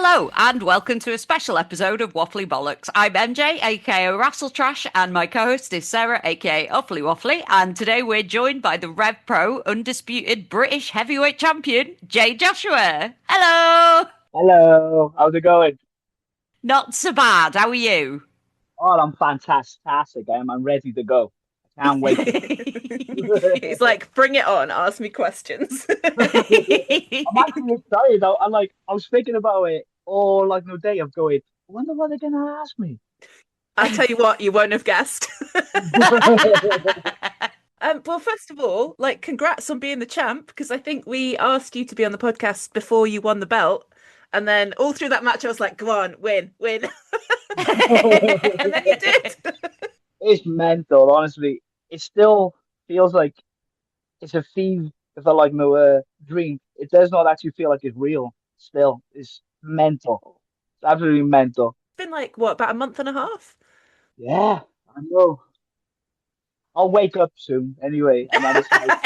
Hello and welcome to a special episode of Waffly Bollox. I'm MJ, aka Rassletrash, and my co-host is Sarah, aka Awfully Waffly. And today we're joined by the Revpro Undisputed British Heavyweight Champion, Jay Joshua. Hello! Hello, how's it going? Not so bad. How are you? Oh, I'm fantastic. I'm ready to go. I can't wait. He's like, bring it on, ask me questions. I'm actually excited. I was thinking about it all like no day. I'm going, I wonder what they're gonna ask me. I'll tell you what, you won't have guessed. Well, first of all, like, congrats on being the champ, because I think we asked you to be on the podcast before you won the belt. And then all through that match, I was like, go on, win, win. And then you did. It's mental, honestly. It still feels like it's a thief if I like no dream. It does not actually feel like it's real. Still, it's mental. It's absolutely mental. It's been like, what, about a month and a half? Yeah, I know. I'll wake up soon anyway, and then it's like, oh,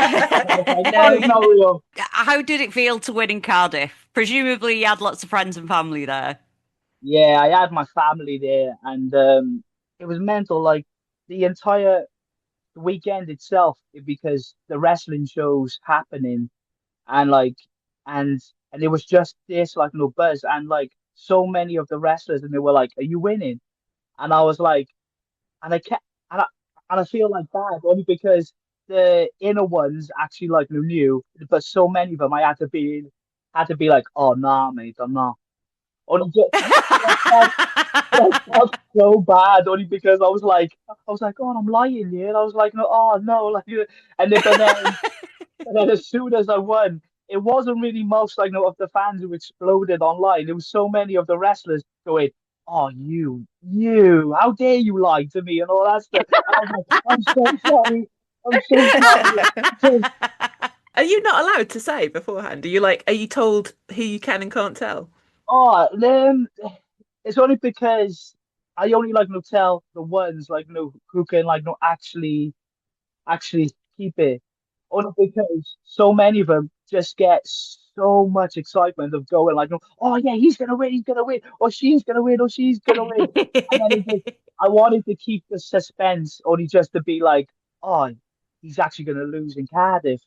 it's No, not real. how did it feel to win in Cardiff? Presumably you had lots of friends and family there. Yeah, I had my family there, and it was mental. Like the entire weekend itself, because the wrestling shows happening, and and and it was just this like no buzz, and like so many of the wrestlers, and they were like, "Are you winning?" And I was like, and I kept, and I feel like bad only because the inner ones actually like knew, but so many of them I had to be like, "Oh nah, mate, I'm not." Only just, I felt so bad only because I was like, oh, I'm lying here. And I was like, no, oh no, like, but then as soon as I won, it wasn't really most like no of the fans who exploded online. There was so many of the wrestlers going, oh, how dare you lie to me and all that stuff. And I was like, I'm so sorry, I'm so sorry. Are you not allowed to say beforehand? Are you told who you can and can't tell? Oh, it's only because I only like no tell the ones like no who can like no actually keep it. Only because so many of them just get so much excitement of going like, no, oh yeah, he's gonna win, or she's gonna win, or she's gonna win. And then I wanted to keep the suspense, only just to be like, oh, he's actually gonna lose in Cardiff.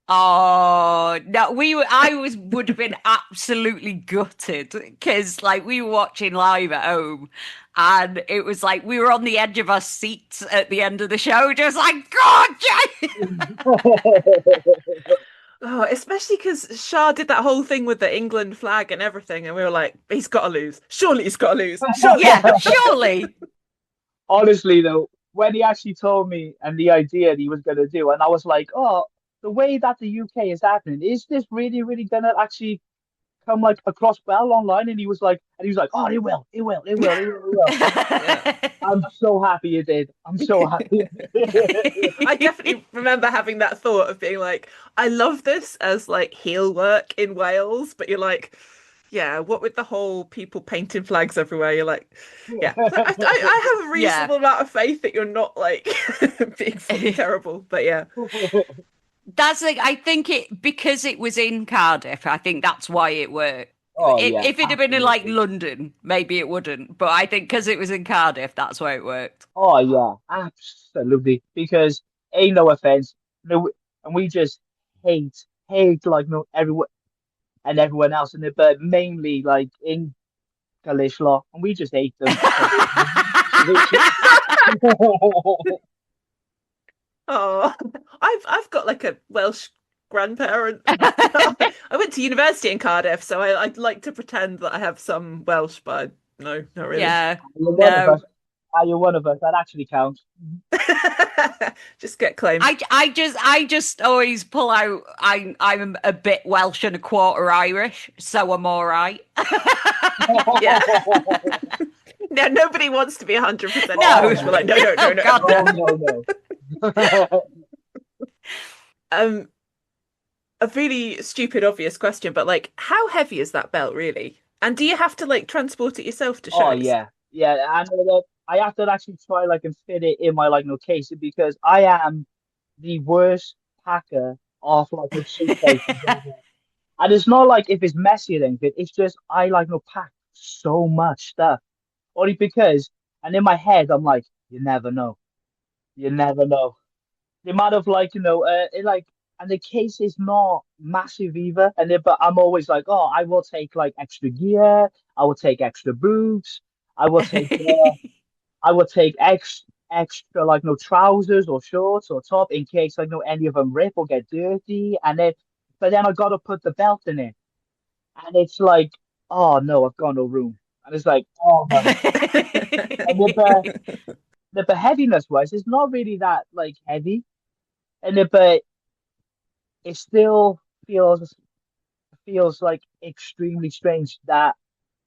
Oh no, would have been absolutely gutted because like we were watching live at home and it was like we were on the edge of our seats at the end of the show, just like God, Jay! Oh, especially because Shah did that whole thing with the England flag and everything, and we were like, he's got to lose. Surely he's got to lose. Surely. Yeah, surely. Honestly, though, when he actually told me and the idea that he was going to do, and I was like, oh, the way that the UK is happening, is this really, really going to actually come like across well online? And he was like, oh, it will. Yeah. I'm so happy it did. I'm so happy. I definitely remember having that thought of being like, I love this as like heel work in Wales, but you're like, yeah, what with the whole people painting flags everywhere? You're like, yeah, I have a Yeah. reasonable amount of faith that you're not like being fully terrible, but yeah. That's like I think it because it was in Cardiff, I think that's why it worked. Oh yeah, If it had been in like absolutely. London, maybe it wouldn't. But I think because it was in Cardiff, that's why it worked. Oh yeah, absolutely. Because ain't no offense, no, and we just hate like no everyone and everyone else in it, but mainly like in Galishla, and we just hate them. Oh, I've got like a Welsh grandparent. I went to university in Cardiff, so I'd like to pretend that I have some Welsh, but no, not really. Yeah, You're one of no. us. Are you one of us? That actually counts. Just get claimed. I just always pull out. I'm a bit Welsh and a quarter Irish, so I'm all right. Yeah. No, nobody wants to be 100% No, English. We're like, no, no, no, oh no. God, Oh no. no no. Um, a really stupid, obvious question, but like, how heavy is that belt really? And do you have to like transport it yourself to Oh shows? yeah, yeah. I know that I have to actually try like and fit it in my like no case because I am the worst packer of like a suitcase. And it's not like if it's messy or anything. It's just I like no pack so much stuff. Only because, and in my head, I'm like, you never know. You never know. The amount of like, and the case is not massive either. But I'm always like, oh, I will take like extra gear. I will take extra boots. I will take, I will take extra like no trousers or shorts or top in case like no any of them rip or get dirty. But then I got to put the belt in it, and it's like, oh no, I've got no room. And it's like, oh my. And the heaviness wise, it's not really that like heavy, but it still feels like extremely strange that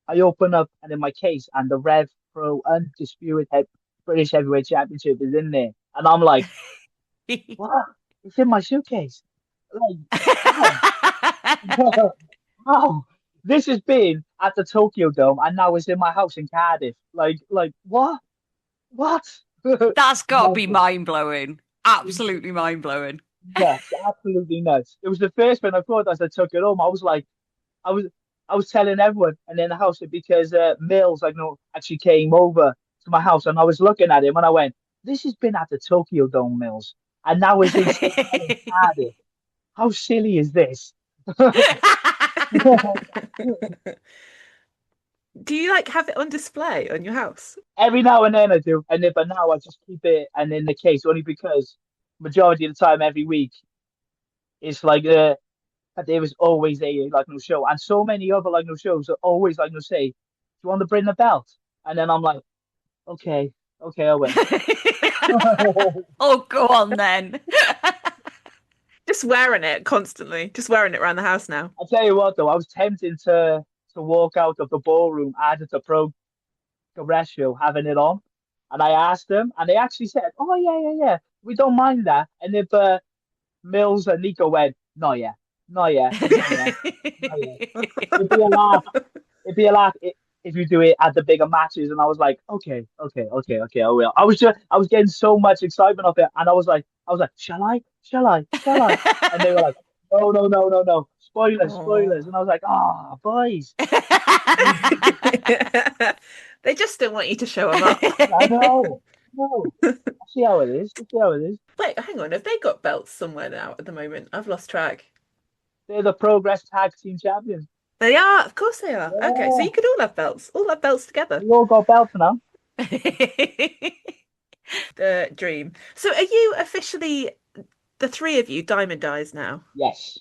I open up and in my case and the Rev Pro Undisputed British Heavyweight Championship is in there, and I'm like, what? It's in my suitcase. Like, how? How? This has been at the Tokyo Dome, and now it's in my house in Cardiff. Like what? What? That's got to be mind blowing. Absolutely mind blowing. Nuts, absolutely nuts. It was the first one I thought as I took it home. I was like, I was, I was telling everyone, and in the house because Mills, like, no, actually came over to my house, and I was looking at him, and I went, "This has been at the Tokyo Dome, Mills, and now it's in St. Helens, Cardiff. How silly is this?" Do you like have it on display on your house? Every now and then I do, but now I just keep it and in the case only because majority of the time every week it's like there was always a like no show, and so many other like no shows are always like no say, "Do you want to bring the belt?" And then I'm like, okay, okay, I will. Oh, go on then. Just wearing it constantly, just wearing it around the house now. I'll tell you what though, I was tempted to walk out of the ballroom at the progressio having it on, and I asked them, and they actually said, "Oh yeah, we don't mind that." And if Mills and Nico went, "No, yeah, no, yeah, no, yeah, no, yeah." It'd be a laugh. It'd be a laugh if you do it at the bigger matches. And I was like, okay, I will. I was getting so much excitement of it, and I was like, shall I? And they were like, no, spoilers. And I was like, ah, boys. They just don't want you to show them up. I know. No, I see how it is. I see how it is. Wait, hang on. Have they got belts somewhere now at the moment? I've lost track. They're the Progress Tag Team Champions. They are, of course they are. Okay, so Yeah, you could all have belts together. we all got belts now. The dream. So are you officially the three of you Diamond Eyes now? Yes,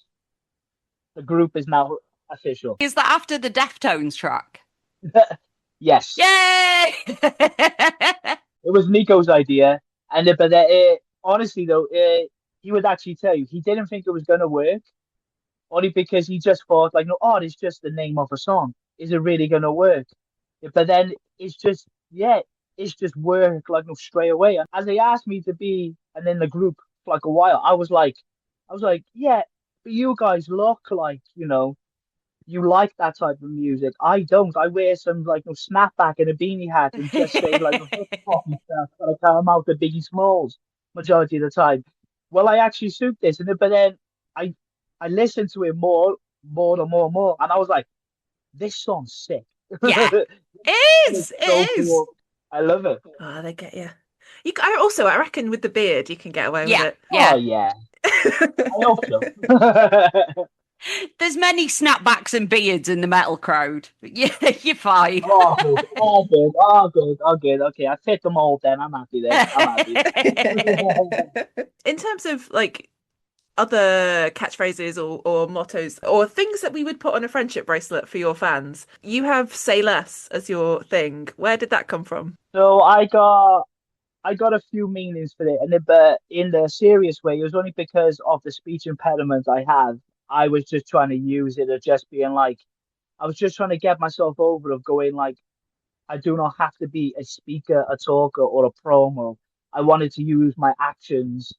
the group is now official. Is that after the Deftones track? Yes, Yay! it was Nico's idea, but honestly though, he would actually tell you he didn't think it was gonna work, only because he just thought like, no, oh, it's just the name of a song. Is it really gonna work? But then it's just work like no straight away. And as they asked me to be and in the group for like a while, I was like, yeah, but you guys look like you like that type of music. I don't. I wear some like no snapback and a beanie hat and just say like the hip hop and stuff, but I come out the Biggie Smalls majority of the time. Well, I actually suit this, but then I I listened to it more, and I was like, this song's sick. Yeah, it is. It's so It is. cool. I love it. Oh, they get you. I reckon with the beard you can get away with Yeah, it. yeah. Oh yeah, I hope so. There's many snapbacks and beards in the metal crowd. Yeah, you're fine. Oh, good. Oh, good. Oh, good. Oh, good. Okay, I fit them all then. I'm happy then. I'm happy. In terms of like other catchphrases or mottos or things that we would put on a friendship bracelet for your fans, you have "say less" as your thing. Where did that come from? So I got a few meanings for it, but in the serious way, it was only because of the speech impediment I have. I was just trying to use it as just being like, I was just trying to get myself over of going like, I do not have to be a speaker, a talker, or a promo. I wanted to use my actions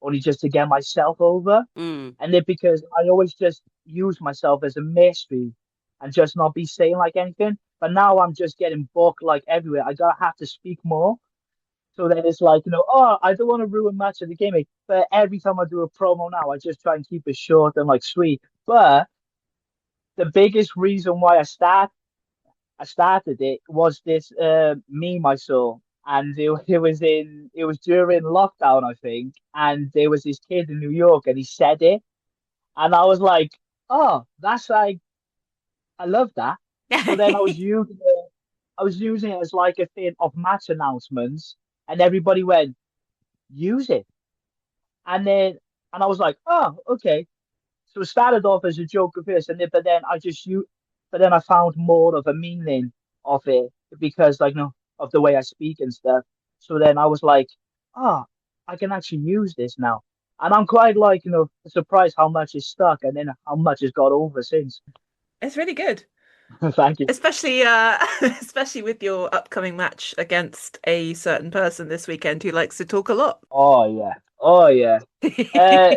only just to get myself over. Mm. And then because I always just use myself as a mystery and just not be saying like anything. But now I'm just getting booked like everywhere. I gotta have to speak more. So then it's like, oh, I don't want to ruin much of the gimmick. But every time I do a promo now, I just try and keep it short and like sweet. But the biggest reason why I started it was this meme I saw, and it was during lockdown, I think, and there was this kid in New York, and he said it, and I was like, oh, that's like I love that. So then I was using it as like a thing of match announcements, and everybody went use it, and then and I was like, oh, okay. So it started off as a joke at first, and then but then I found more of a meaning of it because, like, of the way I speak and stuff. So then I was like, ah, I can actually use this now, and I'm quite like, surprised how much is stuck, and then how much has got over since. It's really good. Thank you. Especially especially with your upcoming match against a certain person this weekend who likes to talk a lot. Oh yeah, oh yeah. Uh,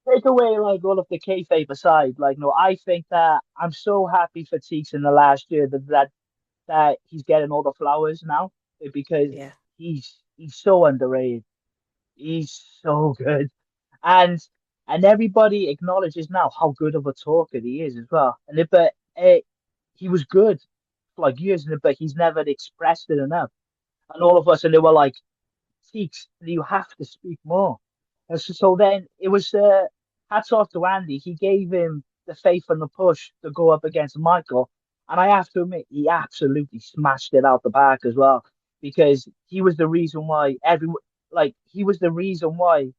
Take away like all of the kayfabe aside, like no, I think that I'm so happy for Teeks in the last year that he's getting all the flowers now because Yeah. he's so underrated. He's so good, and and everybody acknowledges now how good of a talker he is as well. But he was good for like years, but he's never expressed it enough. And all of us, and they were like, "Teeks, you have to speak more." And so then it was hats off to Andy. He gave him the faith and the push to go up against Michael. And I have to admit, he absolutely smashed it out the park as well because he was the reason why he was the reason why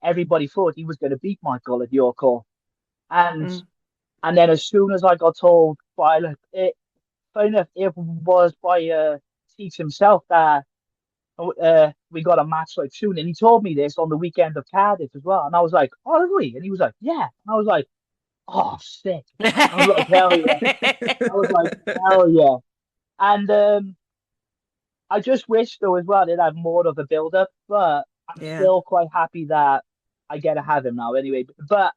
everybody thought he was going to beat Michael at your call. And Mm. and then as soon as I got told by funny enough, it was by Teach himself that we got a match like soon. And he told me this on the weekend of Cardiff as well. And I was like, oh, have we? And he was like, yeah. And I was like, oh, sick. I was like, hell yeah. I was like, hell yeah. And I just wish though as well they'd have more of a build up, but I'm Yeah. still quite happy that I get to have him now anyway. But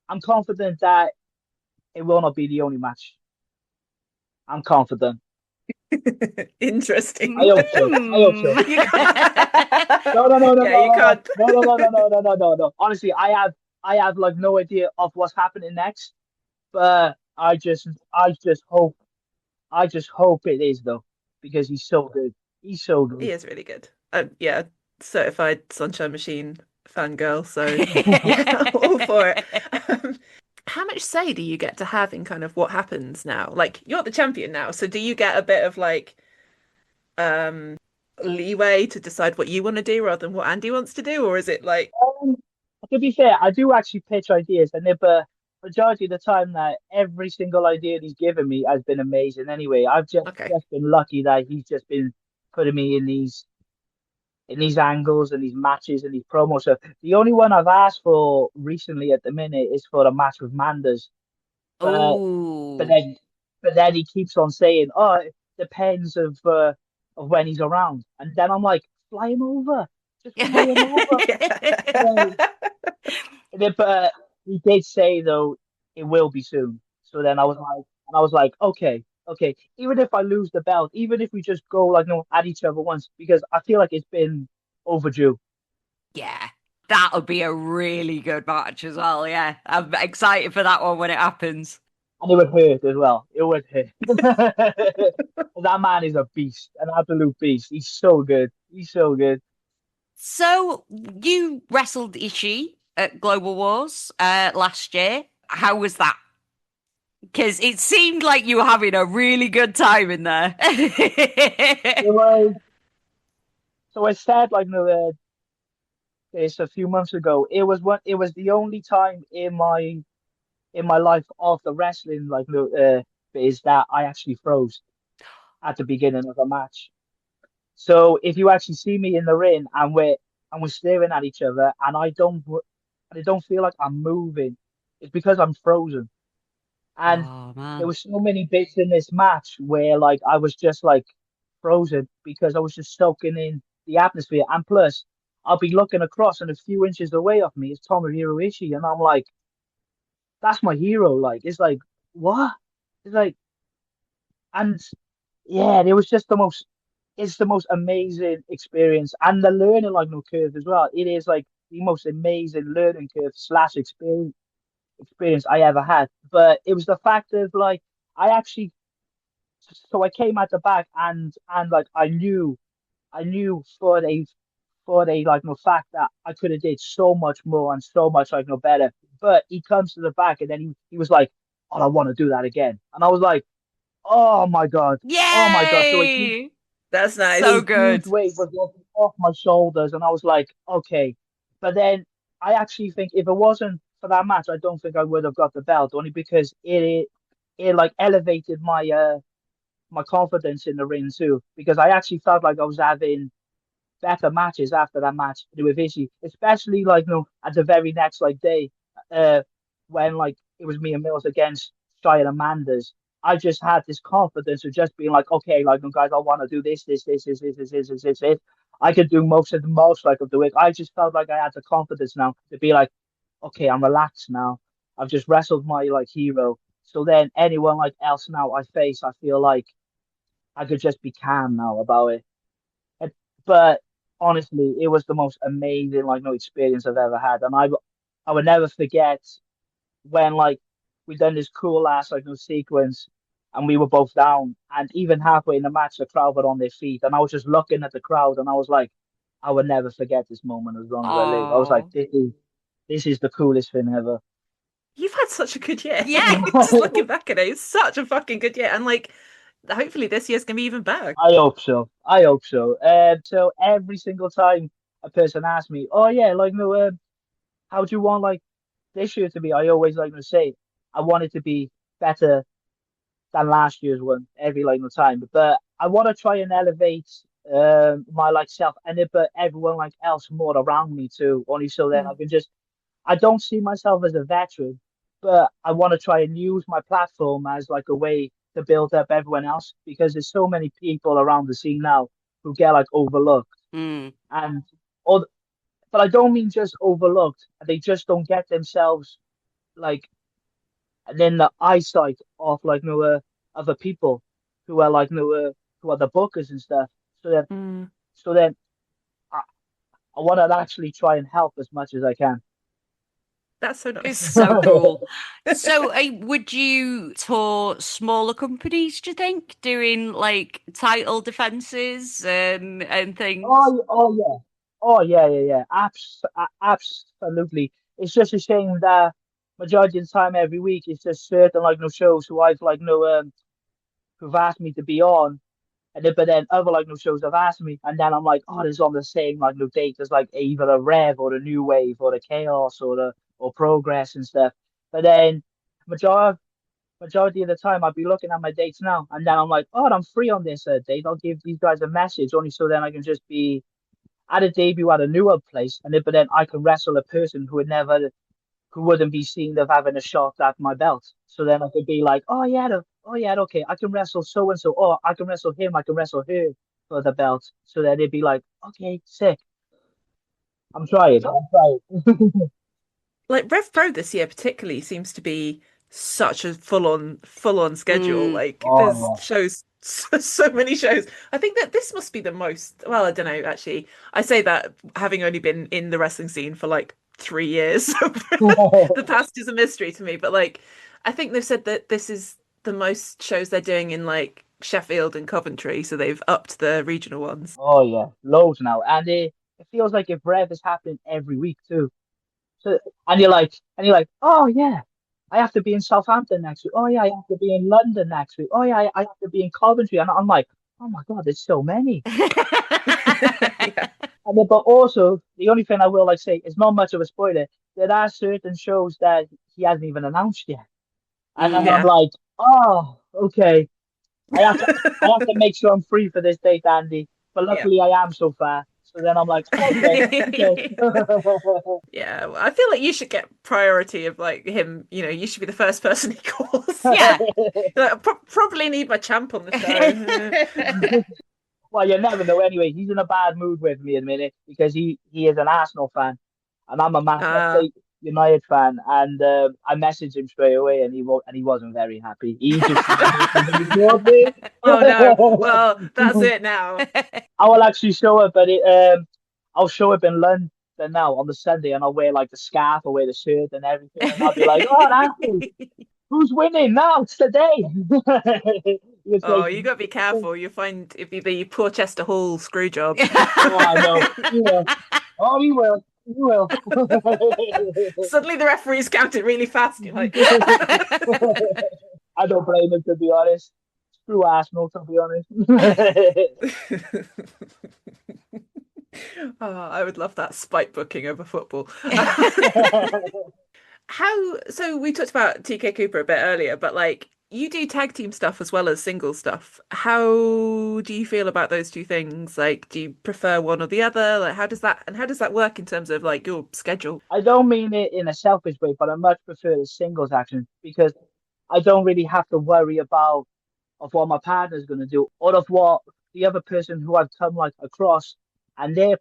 I'm confident that it will not be the only match. I'm confident. Interesting. I hope so. I hope so. You can't... No, no, no, no, Yeah, you no, no, can't. no, no, no, no, no, no, no, no, no, no. Honestly, I have like no idea of what's happening next, but I just hope it is though, because he's so good. He's so He good. is really good. Yeah, certified Sunshine Machine fangirl. So yeah, all for it. Um, how much say do you get to have in kind of what happens now? Like you're the champion now, so do you get a bit of like um leeway to decide what you want to do rather than what Andy wants to do, or is it like Um, to be fair, I do actually pitch ideas, and if majority of the time that every single idea he's given me has been amazing. Anyway, I've okay? just been lucky that he's just been putting me in these angles and these matches and these promos. So the only one I've asked for recently at the minute is for a match with Manders. But but Oh. then but then he keeps on saying, "Oh, it depends of when he's around." And then I'm like, "Fly him over, just fly him over." Yeah. So, but he did say though it will be soon. So then I was like, okay, okay. Even if I lose the belt, even if we just go like no at each other once, because I feel like it's been overdue. Yeah, that'll be a really good match as well. Yeah, I'm excited for that one when it happens. And it would hurt as well. It would hurt. That man is a beast, an absolute beast. He's so good. He's so good. So you wrestled Ishii at Global Wars last year. How was that? Because it seemed like you were having a really good time in there. It was so I said like no, this a few months ago. It was the only time in my life of the wrestling like no is that I actually froze at the beginning of a match. So if you actually see me in the ring and we're staring at each other and I don't feel like I'm moving, it's because I'm frozen. And Oh there man. were so many bits in this match where like I was just like frozen because I was just soaking in the atmosphere. And plus, I'll be looking across and a few inches away of me is Tomohiro Ishii, and I'm like, that's my hero. Like it's like what? It's like and yeah, it was just the most it's the most amazing experience and the learning like no curve as well. It is like the most amazing learning curve slash experience. experience I ever had. But it was the fact of like I actually so I came at the back and like I knew for the like no fact that I could have did so much more and so much like no better. But he comes to the back and then he was like, "Oh, I want to do that again," and I was like, "Oh my god, oh my god!" So Yay! That's So nice. good. huge weight was off my shoulders, and I was like, "Okay." But then I actually think if it wasn't for that match, I don't think I would have got the belt, only because it like elevated my confidence in the ring too, because I actually felt like I was having better matches after that match with Izzy, especially like at the very next like day, uh, when like it was me and Mills against Shy and Amanda's. I just had this confidence of just being like, okay, like no guys, I want to do this. I could do most of the most like of the week. I just felt like I had the confidence now to be like, okay, I'm relaxed now. I've just wrestled my like hero. So then anyone like else now I face, I feel like I could just be calm now about it. It- But honestly, it was the most amazing like no experience I've ever had, and I would never forget when like we done this cool ass like no sequence, and we were both down, and even halfway in the match, the crowd were on their feet, and I was just looking at the crowd, and I was like, I would never forget this moment as long as I live. I was like, Oh. this is the coolest thing ever. You've had such a good year. Yeah. Like, just looking back at it, it's such a fucking good year. And like, hopefully this year's gonna be even better. I hope so. I hope so. So every single time a person asks me, "Oh yeah, like no, how do you want like this year to be?" I always like to say, I want it to be better than last year's one every like no time. But I want to try and elevate my like self and it, but everyone like else more around me too. Only so then I Mm. can just I don't see myself as a veteran, but I want to try and use my platform as like a way to build up everyone else because there's so many people around the scene now who get like overlooked Mm. and or but I don't mean just overlooked. They just don't get themselves like and then the eyesight of like other people who are like who are the bookers and stuff. So that Mm. so then I, I want to actually try and help as much as I can. That's so It's nice. so cool. So, would you tour smaller companies, do you think, doing like title defenses and things? Oh yeah, yeah. Absolutely. It's just a shame that majority of the time every week it's just certain like no shows who I've like no who've asked me to be on. And then, but then other like no shows have asked me, and then I'm like, oh, it's on the same like no date as like either a Rev or a New Wave or the Chaos or the or Progress and stuff. But then majority of the time I'd be looking at my dates now, and then I'm like, oh, I'm free on this date. I'll give these guys a message only so then I can just be at a debut at a newer place, and then but then I can wrestle a person who wouldn't be seen of having a shot at my belt. So then I could be like, oh yeah, okay, I can wrestle so and so. Oh, I can wrestle him. I can wrestle her for the belt. So then they'd be like, okay, sick. I'm trying. I'm trying. Like Revpro this year particularly seems to be such a full on schedule. Mm. Like there's Oh shows so many shows. I think that this must be the most, well, I don't know, actually. I say that having only been in the wrestling scene for like 3 years. So yeah. the past is a mystery to me. But like I think they've said that this is the most shows they're doing in like Sheffield and Coventry, so they've upped the regional ones. Oh yeah, loads now, and it feels like if Rev is happening every week too. So and you're like, oh yeah, I have to be in Southampton next week. Oh yeah, I have to be in London next week. Oh yeah, I have to be in Coventry, and I'm like, oh my god, there's so many. Yeah. And then, but also the only thing I will like say is not much of a spoiler. There are certain shows that he hasn't even announced yet, and then I'm Mm. Yeah. like, oh okay, I have to make sure I'm free for this date, Andy. But Yeah. luckily I am so far. So then I'm like, okay, okay. Yeah, well, I feel like you should get priority of like him. You know, you should be the first person he calls. Yeah. Like, I probably need my champ on the show. Well, you never know. Anyway, he's in a bad mood with me at the minute because he is an Arsenal fan, and I'm a Uh, Manchester United fan. And I messaged him straight away, and he wasn't very happy. He just ignored me. oh no. Well, that's it now. I will actually show up, but I'll show up in London. than now on the Sunday, and I'll wear like the scarf, I'll wear the shirt and everything, and I'll be like, oh, that's who's winning now? It's today. It's Oh, like, you got to be careful. You find if you the Porchester Hall screw job. oh, I know. You will. Oh, you will. You will. Suddenly the referee's counted really fast. You're like, I don't blame him, to be honest. Screw Arsenal, to be honest. oh, I would love that spite booking over football. So we talked about TK Cooper a bit earlier, but like you do tag team stuff as well as single stuff. How do you feel about those two things? Like, do you prefer one or the other? Like, how does that work in terms of like your schedule? I don't mean it in a selfish way, but I much prefer the singles action because I don't really have to worry about of what my partner's going to do or of what the other person who I've come like across and their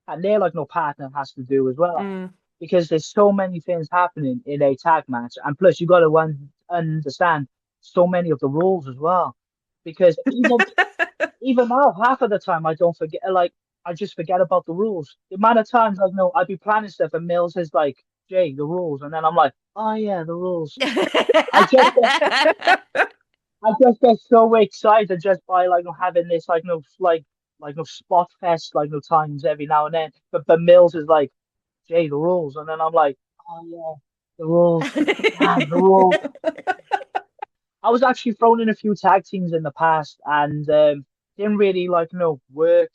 like no partner has to do as well. Mm. Because there's so many things happening in a tag match, and plus you got to understand so many of the rules as well. Because even now, half of the time I don't forget, like I just forget about the rules. The amount of times I know I'd be planning stuff, and Mills is like, "Jay, the rules," and then I'm like, "Oh yeah, the rules." I just I just get so excited just by like having this like no spot fest like no times every now and then. But Mills is like, Jay, the rules. And then I'm like, oh, yeah, the rules. Man, the rules. I was actually thrown in a few tag teams in the past and didn't really like, work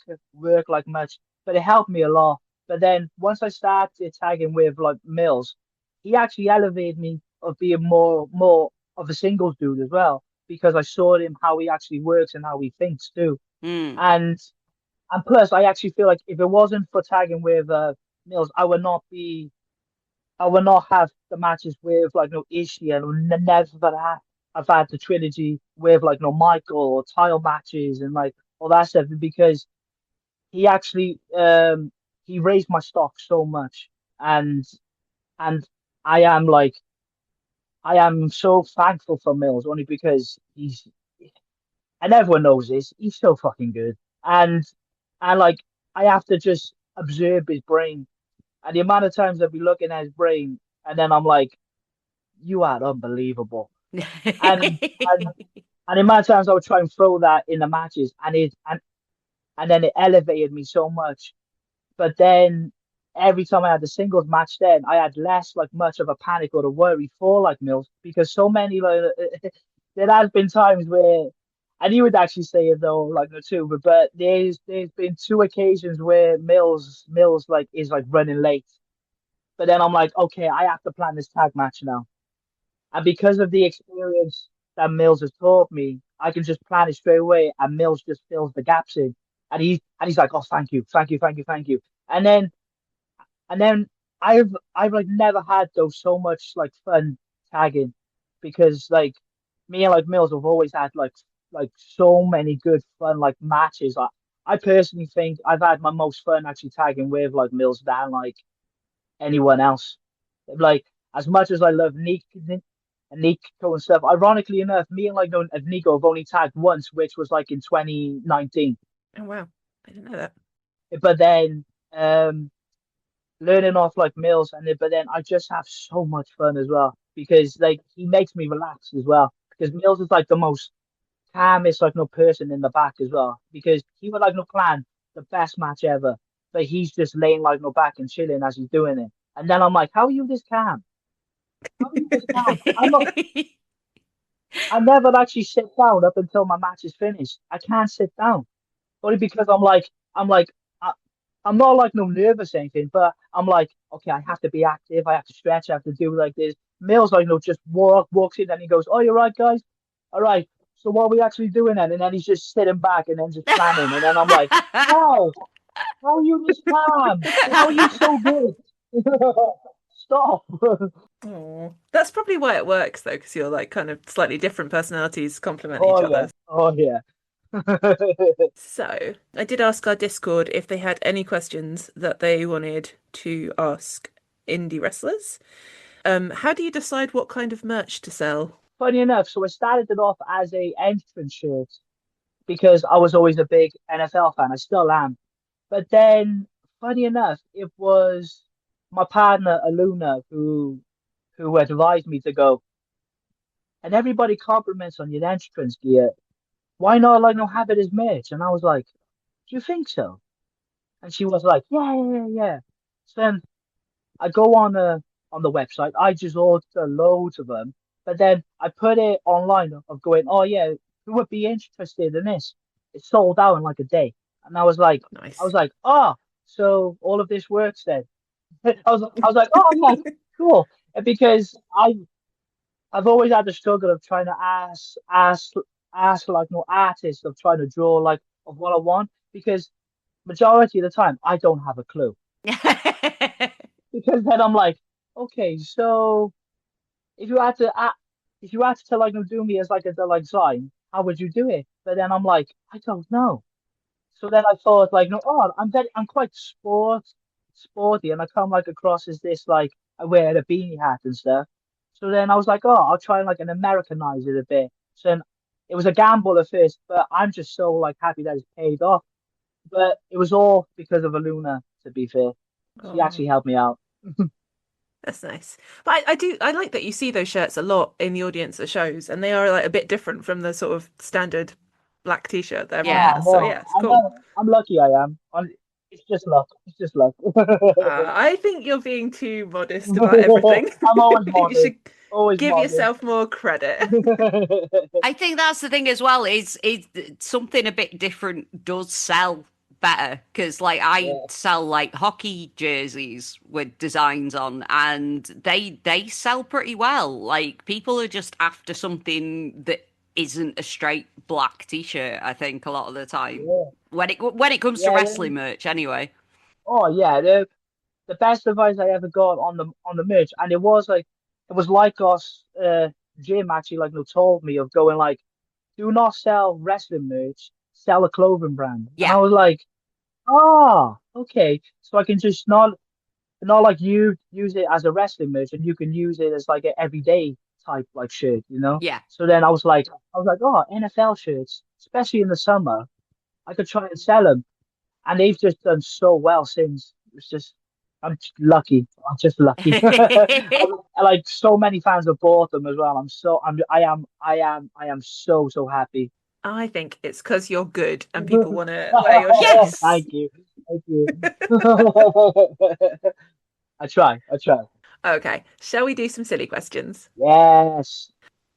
like much, but it helped me a lot. But then once I started tagging with like Mills, he actually elevated me of being more of a singles dude as well, because I saw him how he actually works and how he thinks too. Mm. And and plus, I actually feel like if it wasn't for tagging with Mills, I would not have the matches with like no Ishii and never have had the trilogy with like no Michael or tile matches and like all that stuff because he actually he raised my stock so much and and I am like I am so thankful for Mills only because he's and everyone knows this he's so fucking good and like I have to just observe his brain and the amount of times I'd be looking at his brain and then I'm like you are unbelievable and and and the amount of times I would try and throw that in the matches and then it elevated me so much. But then every time I had the singles match, then I had less like much of a panic or a worry for like Mills because so many like there has been times where and he would actually say it though like no too, but there's been two occasions where Mills like is like running late. But then I'm like, okay, I have to plan this tag match now. And because of the experience that Mills has taught me, I can just plan it straight away, and Mills just fills the gaps in. And he's like, "Oh, thank you, thank you, thank you, thank you." And then and then I've like never had those so much like fun tagging because like me and like Mills have always had like so many good fun like matches. I personally think I've had my most fun actually tagging with like Mills than like anyone else. Like as much as I love Nico and stuff, ironically enough, me and like Nico have only tagged once, which was like in 2019. Oh wow, I didn't know that. But then learning off like Mills but then I just have so much fun as well because like he makes me relax as well because Mills is like the most calmest like no person in the back as well because he would like no plan the best match ever, but he's just laying like no back and chilling as he's doing it. And then I'm like, how are you this calm? How are you this calm? I never actually sit down up until my match is finished. I can't sit down only because I'm like I'm not like no nervous or anything, but I'm like, okay, I have to be active. I have to stretch. I have to do like this. Mills like just walks in and he goes, "Oh, you're right, guys. All right. So what are we actually doing then?" And then he's just sitting back and then just planning. And then I'm like, "How? How are you this calm? How are you so good? Stop." Oh, that's probably why it works though, because you're like kind of slightly different personalities complement each Oh yeah. other. Oh yeah. So I did ask our Discord if they had any questions that they wanted to ask indie wrestlers. How do you decide what kind of merch to sell? Funny enough, so I started it off as a entrance shirt because I was always a big NFL fan. I still am. But then, funny enough, it was my partner Aluna who advised me to go. And everybody compliments on your entrance gear. Why not like not have it as merch? And I was like, do you think so? And she was like, yeah, yeah, yeah, yeah. So then I go on the website. I just ordered loads of them, but then I put it online of going, oh yeah, who would be interested in this? It sold out in like a day, and I was Nice. like, oh, so all of this works then. I was like, oh yeah, cool, because I've always had the struggle of trying to ask like no artist of trying to draw like of what I want because majority of the time I don't have a clue because then I'm like, okay, so if you had to if you had to like do me as like a like sign, how would you do it? But then I'm like, I don't know. So then I thought like, no, oh, I'm quite sporty, and I come like across as this like I wear a beanie hat and stuff. So then I was like, oh, I'll try and like an Americanize it a bit. So then it was a gamble at first, but I'm just so like happy that it's paid off. But it was all because of Aluna, to be fair. She Oh, actually helped me out. that's nice. But I like that you see those shirts a lot in the audience at shows, and they are like a bit different from the sort of standard black t-shirt that everyone Yeah. Oh has. So no, yeah, it's cool. I'm lucky I am. It's just luck. It's just luck. I think you're being too modest about everything. I'm always You modest. should Always give modest. yourself more credit. I think that's the thing as well is something a bit different does sell better because like I Yeah, sell like hockey jerseys with designs on and they sell pretty well. Like people are just after something that isn't a straight black t-shirt, I think a lot of the time. yeah, When it comes to yeah, yeah. wrestling merch anyway. Oh yeah, the best advice I ever got on the merch, and it was like us Jim actually like no told me of going like, do not sell wrestling merch, sell a clothing brand. And Yeah. I was like, ah, okay. So I can just not like you use it as a wrestling merch and you can use it as like an everyday type like shirt, you know? Yeah. So then I was like, oh, NFL shirts, especially in the summer, I could try and sell them. And they've just done so well since. It's just, I'm lucky. I'm just lucky. Like so many fans have bought them as well. I am so, so happy. I think it's because you're good and people want to wear your shirts. Yes. Thank you. Thank you. I try. Okay, shall we do some silly questions? Yes.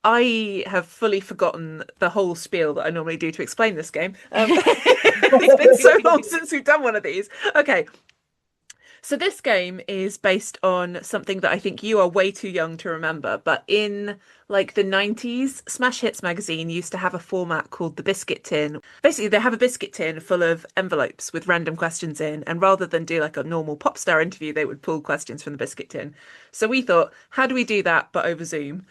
I have fully forgotten the whole spiel that I normally do to explain this game. It's been so long since we've done one of these. Okay, so this game is based on something that I think you are way too young to remember, but in like the 90s, Smash Hits magazine used to have a format called the biscuit tin. Basically, they have a biscuit tin full of envelopes with random questions in, and rather than do like a normal pop star interview, they would pull questions from the biscuit tin. So we thought, how do we do that but over Zoom?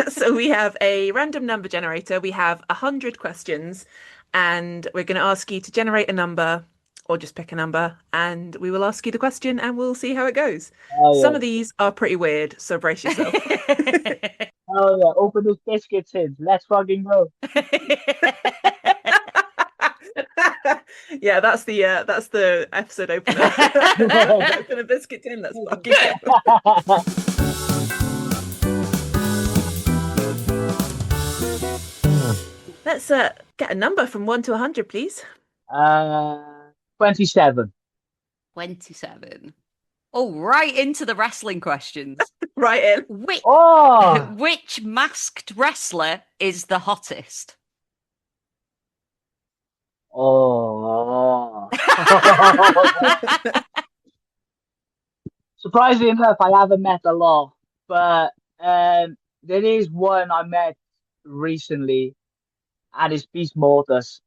So we have a random number generator. We have 100 questions, and we're going to ask you to generate a number or just pick a number, and we will ask you the question and we'll see how it goes. Some Oh of these are pretty weird, so brace yourself. yeah. Oh yeah. Open those biscuits in. Let's fucking go. Yeah, that's the episode opener. Open a biscuit tin, let's fucking go. Let's get a number from 1 to 100, please. 27. 27. Oh, right into the wrestling questions. Right in. Which Oh. which masked wrestler is the hottest? Oh. Surprisingly enough, I haven't met a lot, but there is one I met recently, and it's Beast Mortis.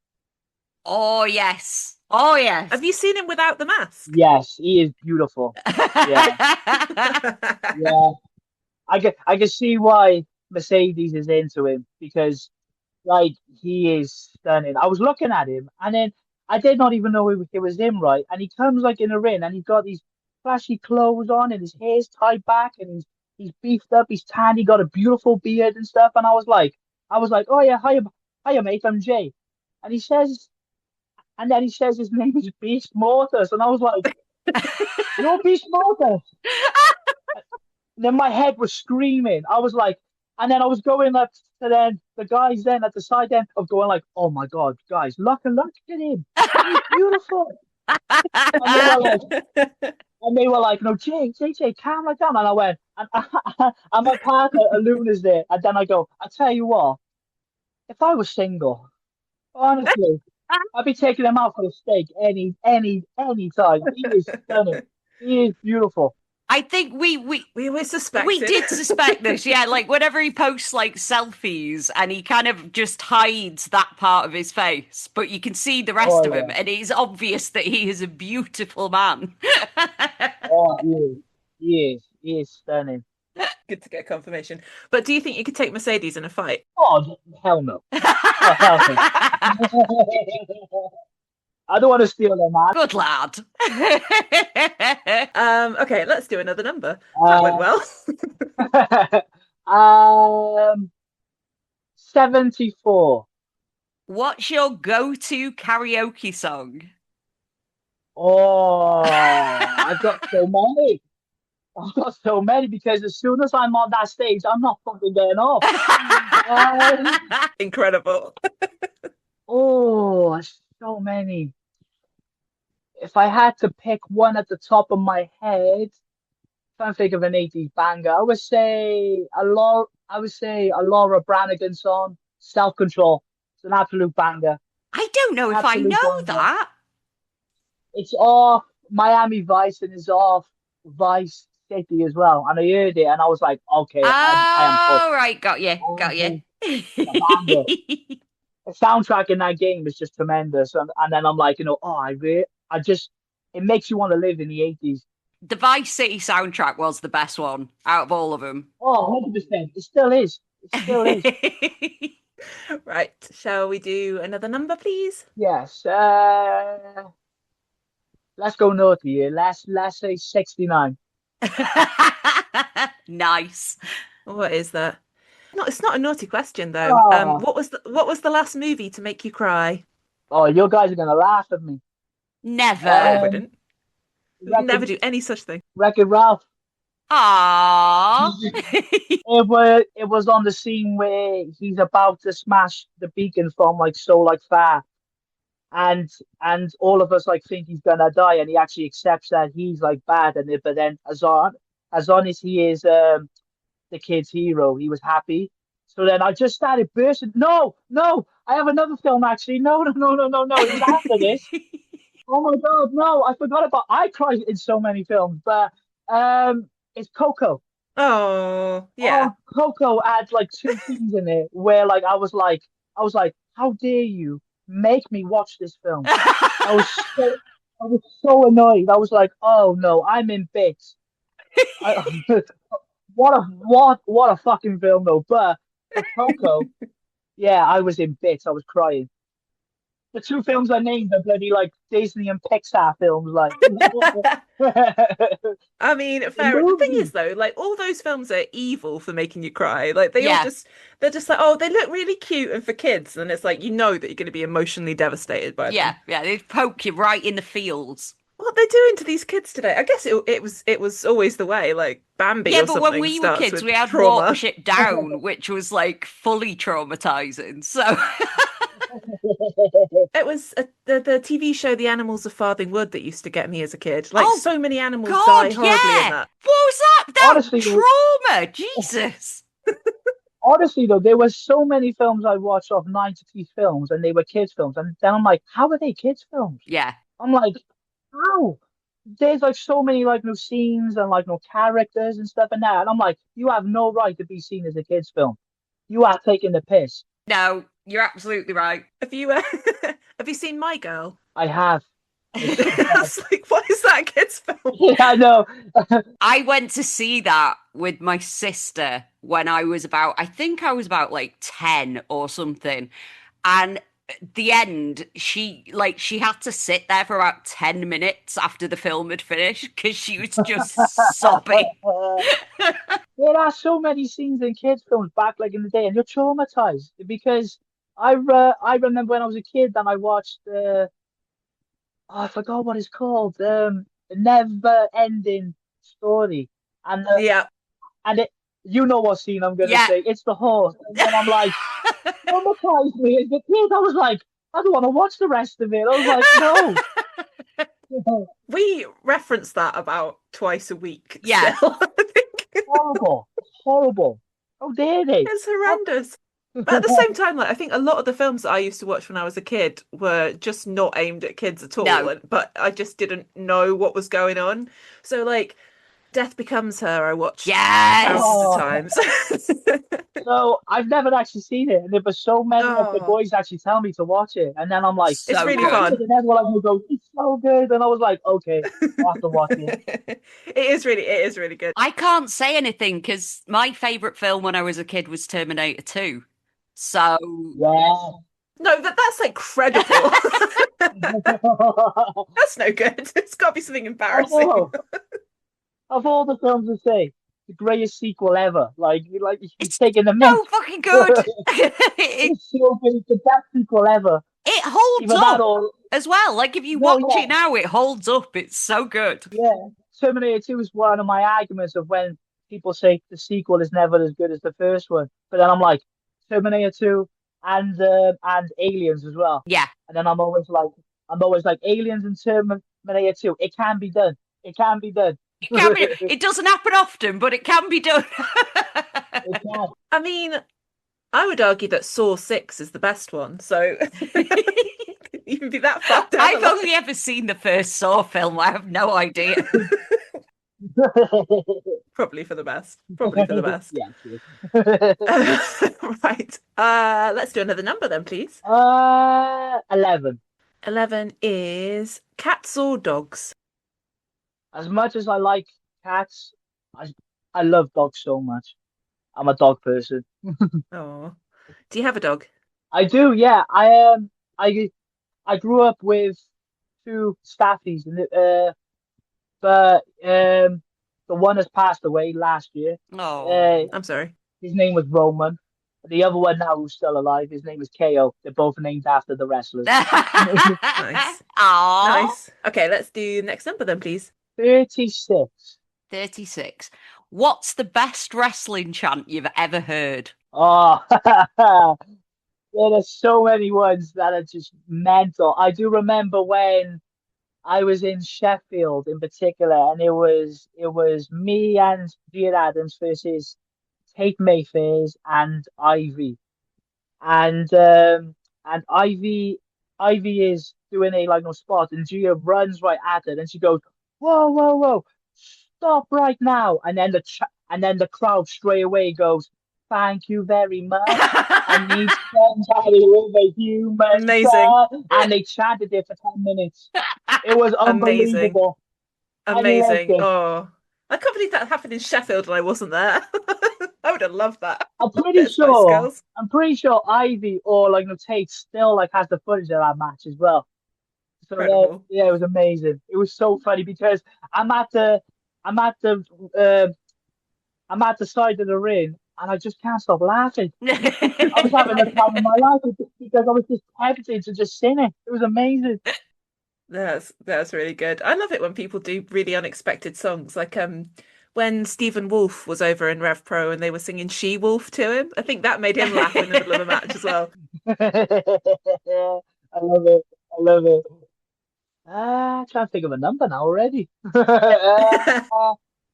Oh yes. Oh yes. Have you seen him without the mask? Yes, he is beautiful. Yeah, yeah. I can see why Mercedes is into him because like he is stunning. I was looking at him, and then I did not even know it was him, right? And he comes like in a ring, and he's got these flashy clothes on, and his hair's tied back, and he's beefed up, he's tan, he got a beautiful beard and stuff. And I was like, oh yeah, hiya, mate, I'm Jay. And he says, And then he says his name is Beast Mortis, and I was like, "You're Beast Mortis." And then my head was screaming. I was like, and then I was going up to then the guys then at the side end of going like, "Oh my God, guys, look at him. He's beautiful." And they were like, "No, Jay, calm it down." And I went, and my partner, Aluna's there. And then I go, "I tell you what, if I was single, honestly, I'd be taking him out for a steak any time. He is stunning. He is beautiful." I think We always suspect we it. did suspect this, yeah. Like whenever he posts like selfies and he kind of just hides that part of his face, but you can see the rest Oh of him, yeah. and it is obvious that he is a beautiful man. Oh, he is. He is. He is stunning. Good to get confirmation. But do you think you could take Mercedes in a fight? Oh, hell no. Oh, hell no. I don't want to steal their man. Good lad. Okay, let's do another number. That went well. 74. What's your go-to karaoke song? Oh, I've got so many. I've got so many because as soon as I'm on that stage, I'm not fucking getting off. Incredible. Oh, so many. If I had to pick one at the top of my head, trying to think of an 80s banger, I would say a Laura Branigan song, Self Control. It's an absolute banger. I don't know if I Absolute know banger. that. It's off Miami Vice and it's off Vice City as well. And I heard it and I was like, okay, I am hooked. Oh, right, got you, I am got you. hooked. It's a banger. The soundtrack in that game is just tremendous. And then I'm like, it makes you want to live in the 80s. The Vice City soundtrack was the best one out of all of them. Oh, 100%. It still is. It still is. Right. Shall we do another number, please? Yes. Let's go naughty here. Let's say 69. Nice. What is that? No, it's not a naughty question though. Oh, What was the last movie to make you cry? oh, you guys are gonna laugh at me. Never. I Um, wouldn't. Wreck-It Never do any such thing. Wreck-It Ralph. Aww. It was on the scene where he's about to smash the beacon from like so like far, and all of us like think he's gonna die, and he actually accepts that he's like bad, and but then as on as he is the kid's hero, he was happy. So then I just started bursting. No, no, I have another film actually. No, no, no, no, no, no. It was after this. Oh my God, no, I forgot about. I cried in so many films, but it's Coco. Oh, yeah. Oh, Coco had like two scenes in it where like I was like, how dare you make me watch this film? I was so, I was so annoyed. I was like, oh no, I'm in bits. I, what a fucking film though. But for Coco, yeah, I was in bits. I was crying. The two films I named are bloody like Disney and Pixar films, like. I mean, The fair. The thing movie. is, though, like all those films are evil for making you cry. Like Yeah. they're just like, oh, they look really cute and for kids, and it's like you know that you're going to be emotionally devastated by them. Yeah, they poke you right in the feels. What they're doing to these kids today? I guess it was always the way. Like Bambi Yeah, or but when something we were starts kids, with we had trauma. Watership Down, which was like fully traumatizing. So It was the TV show The Animals of Farthing Wood that used to get me as a kid. Like Oh, so many animals God, die horribly in yeah. that. What was that? That Honestly, trauma, Jesus. honestly though, there were so many films I watched of 90s films, and they were kids films, and then I'm like, how are they kids films? Yeah, I'm like, how? There's like so many like no scenes and like no characters and stuff in that, and I'm like, you have no right to be seen as a kids film. You are taking the piss. no, you're absolutely right. Have you have you seen My Girl? I have. That's like, what is that kids film? Yeah, I know. I went to see that with my sister when I think I was about like 10 or something. And at the end, she had to sit there for about 10 minutes after the film had finished because she was just sobbing. There are so many scenes in kids films back like in the day, and you're traumatized because I remember when I was a kid and I watched I forgot what it's called. The Never Ending Story, and Yeah. and it, you know what scene I'm gonna Yeah. say? It's the horse, and then I'm like, traumatized me as a kid. I was like, I don't want to watch the rest of it. I was like, no. We reference that about twice a week Yeah. still, I think. Horrible, horrible. How dare they? It's How- horrendous. But at the same time, like I think a lot of the films that I used to watch when I was a kid were just not aimed at kids at all, No. but I just didn't know what was going on. So like Death Becomes Her, I watched Yes. countless of Oh, times. so I've never actually seen it, and there were so many of the Oh, boys actually tell me to watch it, and then I'm like, it's So really "That's good. good," fun. and everyone like goes, "It's so good," and I was like, "Okay, I'll have to watch it." It is really good. I can't say anything because my favorite film when I was a kid was Terminator 2. So Yeah. No, that's incredible. That's no good. It's got to be something I embarrassing. know. Of all the films to say, the greatest sequel ever. Like he's it's taking the so mint. fucking good. It It's so good. It's the best sequel ever. it holds Either that up or as well. Like if you no, watch it yeah, now, it holds up. It's so good. yeah. Terminator 2 is one of my arguments of when people say the sequel is never as good as the first one. But then I'm like, Terminator 2 and Aliens as well. Yeah. And then I'm always like Aliens and Terminator 2. It can be done. It can be done. It can be. It doesn't happen often, but it can be done. It can. I mean, I would argue that Saw 6 is the best one, so you can be that far down the I've line. only ever seen the first Saw film. I have no idea. Probably for the best. Probably for the best. Yeah, true. Right. Let's do another number then, please. 11. 11 is cats or dogs? As much as I like cats, I I love dogs so much. I'm a dog person. Oh. Do you have a dog? I do, yeah. I I grew up with two staffies, but the one has passed away last year. Uh, Oh. I'm sorry. his name was Roman. The other one now who's still alive, his name is KO. They're both named after the wrestlers. Nice. Aw. Nice. Okay, let's do next number then, please. 36. 36. What's the best wrestling chant you've ever heard? Oh, there are so many ones that are just mental. I do remember when I was in Sheffield in particular, and it was me and Gia Adams versus Tate Mayfairs and Ivy, and Ivy is doing a like no spot, and Gia runs right at it, and she goes, "Whoa, whoa, whoa, stop right now!" And then the crowd straight away goes, "Thank you very much. I need somebody with a human Amazing. touch," and they chanted it for 10 minutes. It was Amazing. unbelievable. I loved Amazing. it. Oh, I can't believe that happened in Sheffield and I wasn't there. I would have loved that. I'm pretty Bit of Spice sure. Girls. I'm pretty sure Ivy or like no Tate still like has the footage of that match as well. So Incredible. yeah, it was amazing. It was so funny because I'm at the I'm at the uh, I'm at the side of the ring and I just can't stop laughing. I was having the time of my life because I was just tempted to just sing it. It was amazing. That's really good. I love it when people do really unexpected songs. Like when Stephen Wolf was over in Revpro and they were singing She Wolf to him. I think that made him laugh in the middle of a match as well. I love it. I love it. Trying to think of a number now already.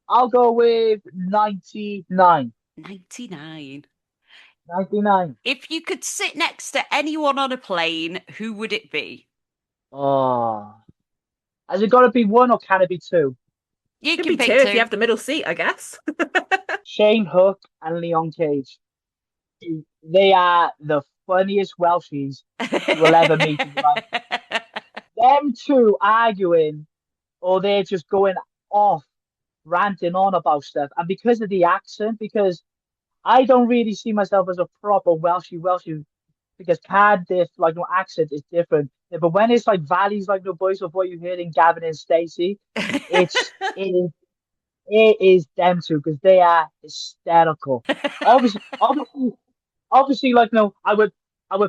I'll go with 99. 99. 99. If you could sit next to anyone on a plane, who would it be? Oh, has it got to be one or can it be two? You Could can be two pick if you two. have the middle seat, I guess. Shane Hook and Leon Cage. They are the funniest Welshies you will ever meet in your life. Them two arguing, or they're just going off, ranting on about stuff. And because of the accent, because I don't really see myself as a proper Welshie, because Cardiff, like, no accent is different. Yeah, but when it's like valleys, like, no voice of what you hear in Gavin and Stacey, it is it is them two because they are hysterical. Obviously, obviously, obviously, like no, I would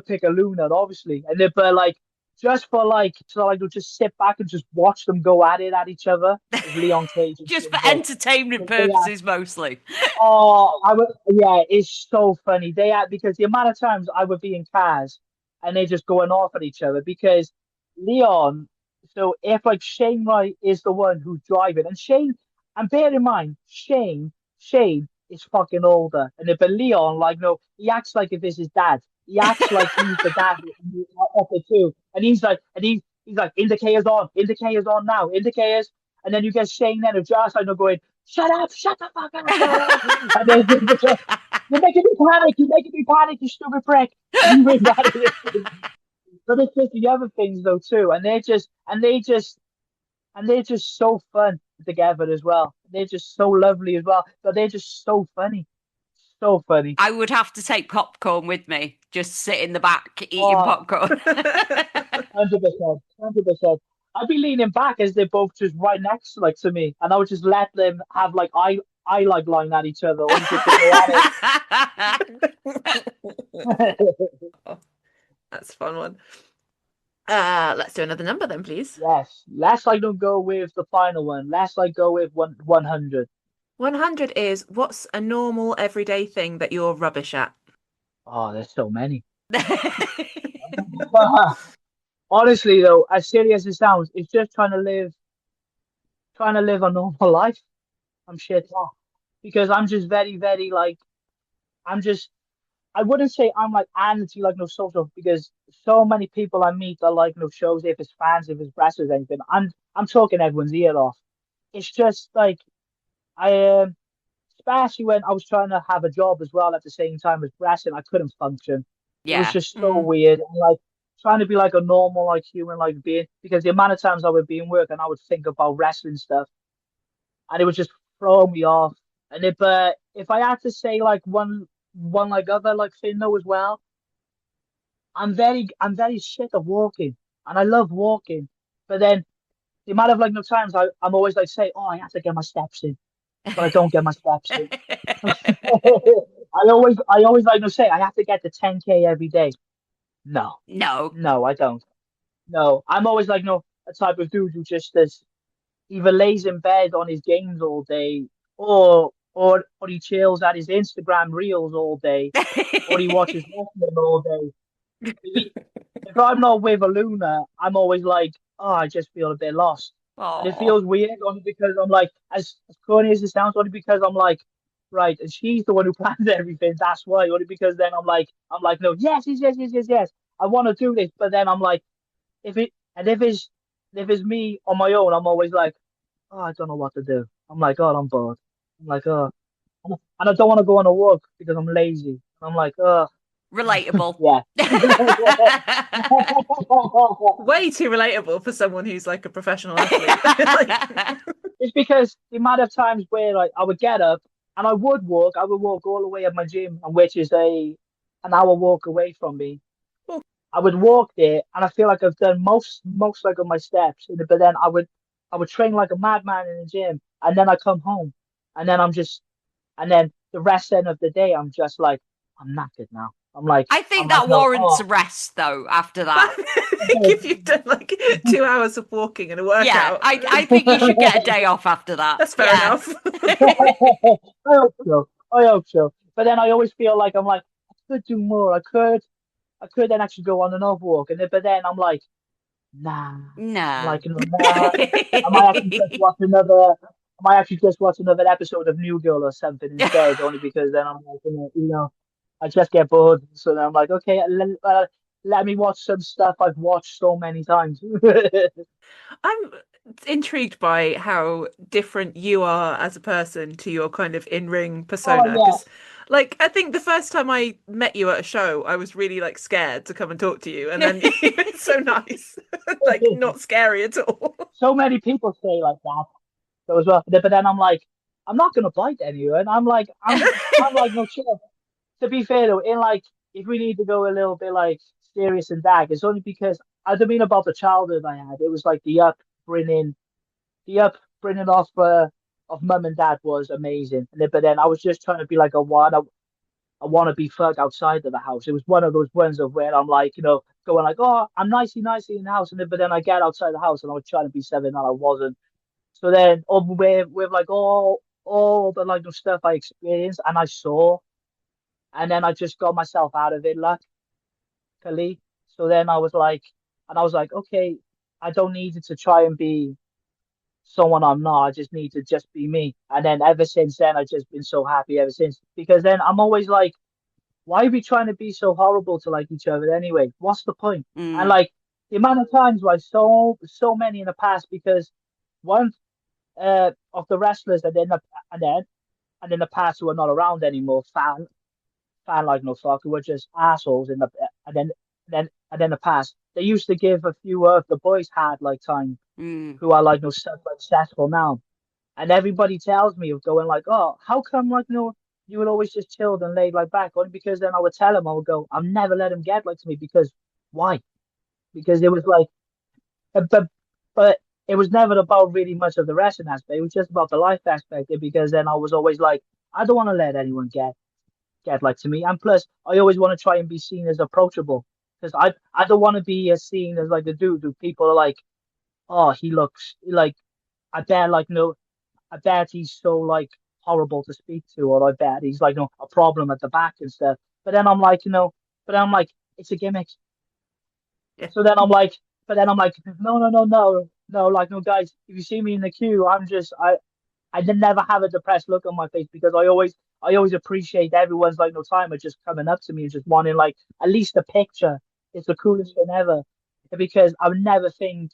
pick a Luna, obviously, and then but like just for like, so like, we'll just sit back and just watch them go at it at each other. Is Leon Cage and Just for Shingo. entertainment 'Cause they are, purposes mostly. oh, yeah, it's so funny. They are, because the amount of times I would be in cars and they're just going off at each other because Leon. So if like Shane Wright is the one who's driving, and Shane, and bear in mind, Shane is fucking older, and if a Leon, like, no, he acts like if it's his dad. He acts like he's the dad of the two, and he's like, indicators on now, indicators, and then you get Shane then of just like, no, going, shut the fuck up, and then you're making me panic, you stupid prick. But it's just the other things though too, and they're just so fun together as well. They're just so lovely as well, but they're just so funny, so funny. I would have to take popcorn with me, just sit in the back eating Oh, popcorn. 100%, 100%. I'd be leaning back as they're both just right next like to me, and I would just let them have like eye like line at each other, or just to go at it. That's a fun one. Let's do another number then, please. Yes, let's like don't go with the final one. Let's like go with 100. 100 is what's a normal everyday thing that you're rubbish at? Oh, there's so many. Honestly, though, as silly as it sounds, it's just trying to live a normal life. I'm shit off because I'm just very, very like, I'm just. I wouldn't say I'm like anti like no social because so many people I meet are like no shows if it's fans, if it's wrestlers, anything. I'm talking everyone's ear off. It's just like I especially when I was trying to have a job as well at the same time as wrestling, I couldn't function. It was Yeah. just so weird. And like trying to be like a normal like human like being because the amount of times I would be in work and I would think about wrestling stuff and it would just throw me off. And if I had to say like one like other like thing though as well, I'm very shit at walking and I love walking. But then the amount of like no times I'm always like say, oh I have to get my steps in, but I don't get my steps in. I always like to say I have to get the 10K every day. No, No. no, I don't. No, I'm always like no a type of dude who just does either lays in bed on his games all day, or he chills at his Instagram reels all day, or he watches wrestling all day. If I'm not with a Luna, I'm always like, oh, I just feel a bit lost. And it Oh. feels weird only because I'm like, as corny as it sounds, only because I'm like, right, and she's the one who plans everything. That's why. Only because then I'm like, no, yes. I want to do this, but then I'm like, if it and if it's me on my own, I'm always like, oh, I don't know what to do. I'm like, oh, I'm bored. I'm like, oh, and I don't want to go on a walk because I'm lazy. I'm like, oh, Relatable. yeah. Way too relatable for someone who's like a professional athlete. Like, It's because the amount of times where like I would get up and I would walk all the way at my gym, and which is an hour walk away from me. oh, I would walk there, and I feel like I've done most like of my steps. But then I would train like a madman in the gym, and then I come home, and then and then the rest then of the day, I'm just like, I'm knackered now. I think I'm like, that no, warrants oh, a rest though after that. I think if you've done like 2 hours of walking and a Yeah, workout, I think you should get a day off after that. that's fair Yeah. enough. I hope so. I hope so. But then I always feel like I'm like, I could do more. I could then actually go on another walk, but then I'm like, nah. I'm No. like, you know, nah. I might actually just watch another. I might actually just watch another episode of New Girl or something instead, only because then I'm like, I just get bored. So then I'm like, okay, let me watch some stuff I've watched so many times. I'm intrigued by how different you are as a person to your kind of in-ring Oh persona. yeah. Because, like, I think the first time I met you at a show, I was really like scared to come and talk to you, and then you were so nice, like not scary at all. So many people say like that. So as well, but then I'm like, I'm not gonna bite anyone. I'm like, no chill. To be fair though, in like, if we need to go a little bit like serious and dark, it's only because I don't mean about the childhood I had. It was like upbringing, the upbringing of mum and dad was amazing. But then I was just trying to be like I want to be fuck outside of the house. It was one of those ones of where I'm like, going like, oh, I'm nicey in the house, and then, but then I get outside the house and I was trying to be seven and I wasn't. So then with like all the like the stuff I experienced and I saw, and then I just got myself out of it, luckily. So then I was like, okay, I don't need it to try and be someone I'm not. I just need to just be me. And then ever since then, I've just been so happy ever since. Because then I'm always like, why are we trying to be so horrible to like each other anyway? What's the point? And Mm. like the amount of times, like so many in the past, because one of the wrestlers that and then and in the past who are not around anymore, fan like no fuck, who were just assholes in the and then the past. They used to give a few of the boys had like time Mm. who are like no successful now. And everybody tells me of going like, oh, how come like no you would always just chilled and laid like back? Only because then I would tell him, I would go, I'll never let him get like to me because why? Because it was like but but it was never about really much of the wrestling aspect. It was just about the life aspect. Because then I was always like, I don't want to let anyone get like to me. And plus, I always want to try and be seen as approachable because I don't want to be seen as like a dude who people are like, oh, he looks like I bet like no, I bet he's so like horrible to speak to, or I bet he's like no a problem at the back and stuff. But then I'm like, but I'm like, it's a gimmick. Yeah. So then I'm like, but then I'm like, no, like no guys, if you see me in the queue, I did never have a depressed look on my face because I always appreciate everyone's like no time of just coming up to me and just wanting like at least a picture. It's the coolest thing ever. Because I would never think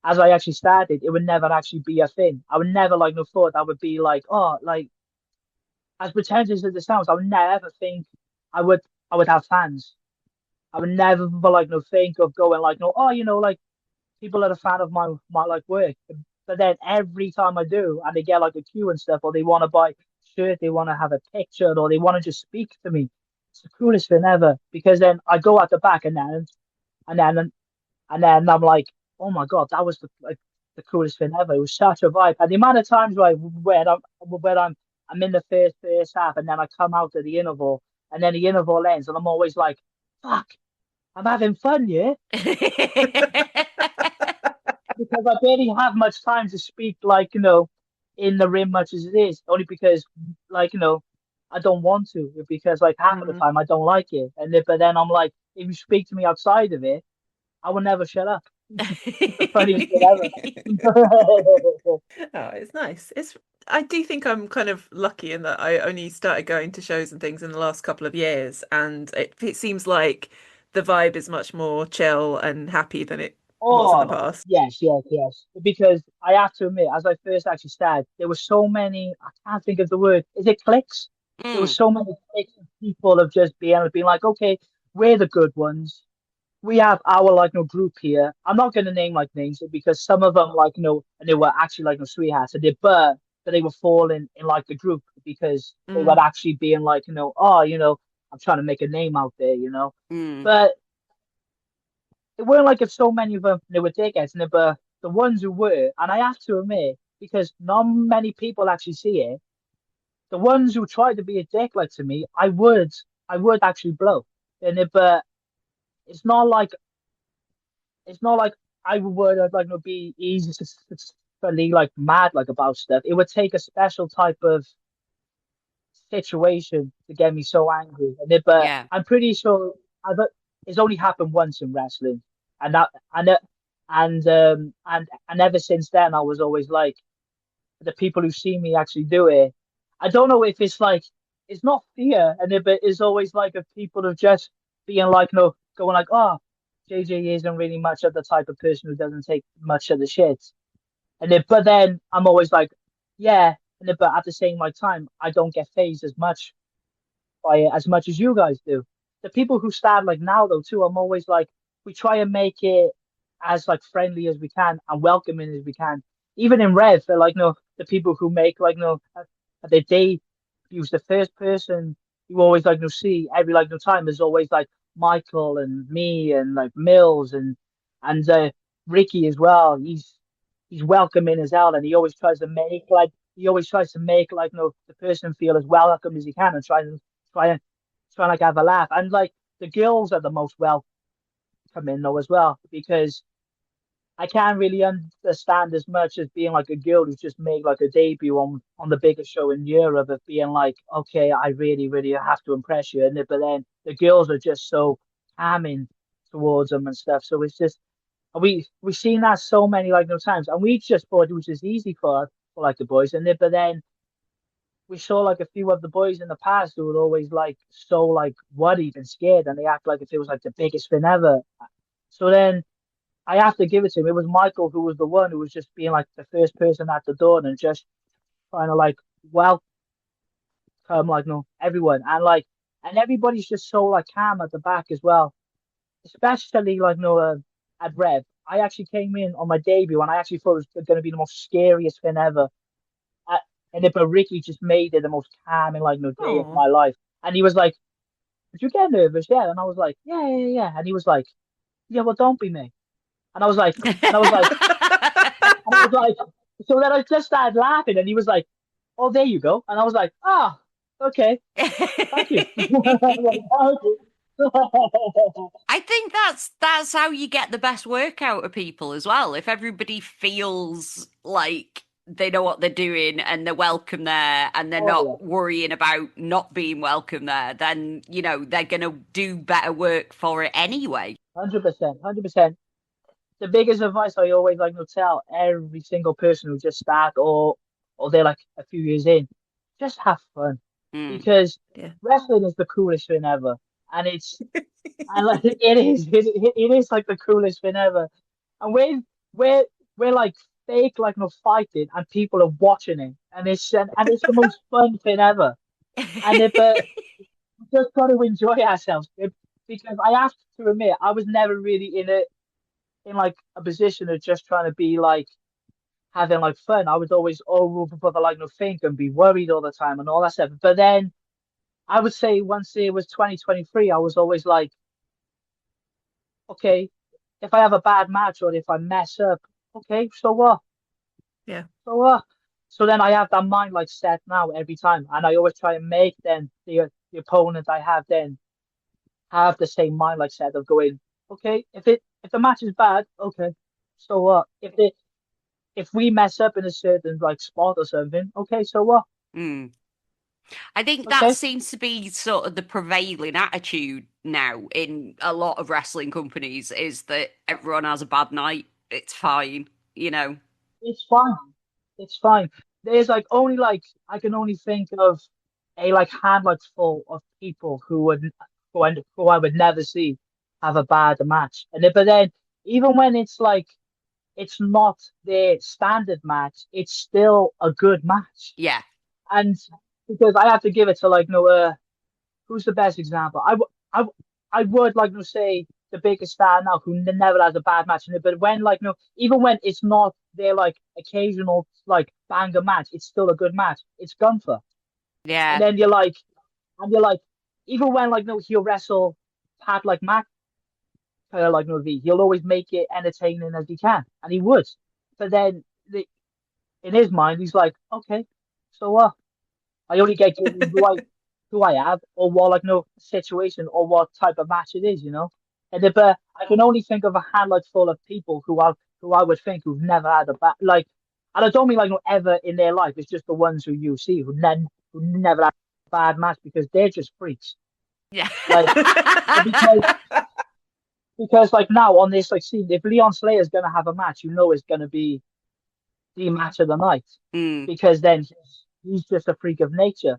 as I actually started, it would never actually be a thing. I would never like no thought that would be like, oh, like as pretentious as it sounds, I would never think I would I would have fans. I would never like no think of going like no, oh, like people are a fan of my like work. But then every time I do, and they get like a queue and stuff, or they want to buy shirt, they want to have a picture, or they want to just speak to me. It's the coolest thing ever. Because then I go at the back, and then and then I'm like, oh my god, that was the coolest thing ever. It was such a vibe. And the amount of times when I'm in the first half, and then I come out at the interval, and then the interval ends, and I'm always like, fuck, I'm having fun, yeah. Because I barely have much time to speak, like, in the ring much as it is, only because, like, I don't want to, because, like, half of the Mm. time I don't like it. But then I'm like, if you speak to me outside of it, I will never shut up. It's the funniest thing ever. Oh, it's nice. I do think I'm kind of lucky in that I only started going to shows and things in the last couple of years, and it seems like the vibe is much more chill and happy than it was in the Oh, past. yes. Because I have to admit, as I first actually started, there were so many, I can't think of the word, is it clicks? There were Mm. so many clicks of people of just being like, okay, we're the good ones. We have our like no group here. I'm not going to name like names because some of them like and they were actually like no sweethearts, and but they were falling in like the group because they were Mm. actually being like oh I'm trying to make a name out there Mm. but it weren't like if so many of them they were dickheads, and they were the ones who were, and I have to admit because not many people actually see it, the ones who tried to be a dick like to me, I would actually blow, and but it's not like it's not like I would like be easy to like mad like about stuff. It would take a special type of situation to get me so angry. But Yeah. I'm pretty sure it's only happened once in wrestling, and that and ever since then I was always like the people who see me actually do it. I don't know if it's like it's not fear, but it's always like of people of just being like going like JJ isn't really much of the type of person who doesn't take much of the shit. But then I'm always like, yeah. But at the same like time, I don't get phased as much by it as much as you guys do. The people who stand like now though too, I'm always like, we try and make it as like friendly as we can and welcoming as we can. Even in Rev, they're like the people who make like they use the first person you always like see every like no time is always like Michael and me and like Mills and Ricky as well. He's welcoming as hell, and he always tries to make like the person feel as welcome as he can, and try and like have a laugh. And like the girls are the most welcoming come in though as well, because I can't really understand as much as being like a girl who's just made like a debut on the biggest show in Europe of being like, okay, I really, really have to impress you. But then the girls are just so calming towards them and stuff. So it's just we've seen that so many like no times, and we just thought it was just easy for like the boys. But then we saw like a few of the boys in the past who were always like so like worried and scared, and they act like if it was like the biggest thing ever. So then I have to give it to him. It was Michael who was the one who was just being like the first person at the door and just trying to like welcome like no everyone, and everybody's just so like calm at the back as well, especially like no at Rev. I actually came in on my debut and I actually thought it was going to be the most scariest thing ever. Uh, but Ricky just made it the most calming like no day of Oh. my life. And he was like, "Did you get nervous?" Yeah, and I was like, "Yeah, yeah, yeah." And he was like, "Yeah, well, don't be me." And I was like, and I was like, and I was like, so then I just started laughing, and he was like, "Oh, there you go." And I was like, "Ah, okay, thank you." I think that's how you get the best work out of people as well. If everybody feels like they know what they're doing and they're welcome there and they're Oh not worrying about not being welcome there, then they're gonna do better work for it anyway. yeah, 100%, 100%. The biggest advice I always like to tell every single person who just start or they're like a few years in, just have fun, Mm. because Yeah. wrestling is the coolest thing ever, and and like it is like the coolest thing ever, and we're like fake like no fighting, and people are watching it, and it's the most fun thing ever, but we just got to enjoy ourselves, because I have to admit I was never really in like a position of just trying to be like having like fun. I was always over the like no think and be worried all the time and all that stuff. But then I would say once it was 2023, I was always like, okay, if I have a bad match or if I mess up, okay, so what? Yeah. So what? So then I have that mind like set now every time, and I always try and make then the opponent I have then have the same mind like set of going, okay, if the match is bad, okay, so what? If we mess up in a certain like spot or something, okay, so what? Mm. I think that Okay, seems to be sort of the prevailing attitude now in a lot of wrestling companies is that everyone has a bad night. It's fine. it's fine. It's fine. There's like only like I can only think of a like handful full of people who I would never see have a bad match. But then even when it's like it's not their standard match, it's still a good match. Yeah. And because I have to give it to like no who's the best example? I I would like to say the biggest star now who never has a bad match in it, but when like no, even when it's not their like occasional like banger match, it's still a good match. It's Gunther, and Yeah. then you're like, even when like no, he'll wrestle Pat like Mac, like no V, he'll always make it entertaining as he can, and he would. But then in his mind, he's like, okay, so what? I only get given who I have or what like no situation or what type of match it is, you know. But I can only think of a handful full of people who I would think who've never had a bad like, and I don't mean like no ever in their life. It's just the ones who you see who never had a bad match because they're just freaks. Yeah. Like because like now on this like scene, if Leon Slayer's gonna have a match, you know it's gonna be the match of the night, Mm. because then he's just a freak of nature.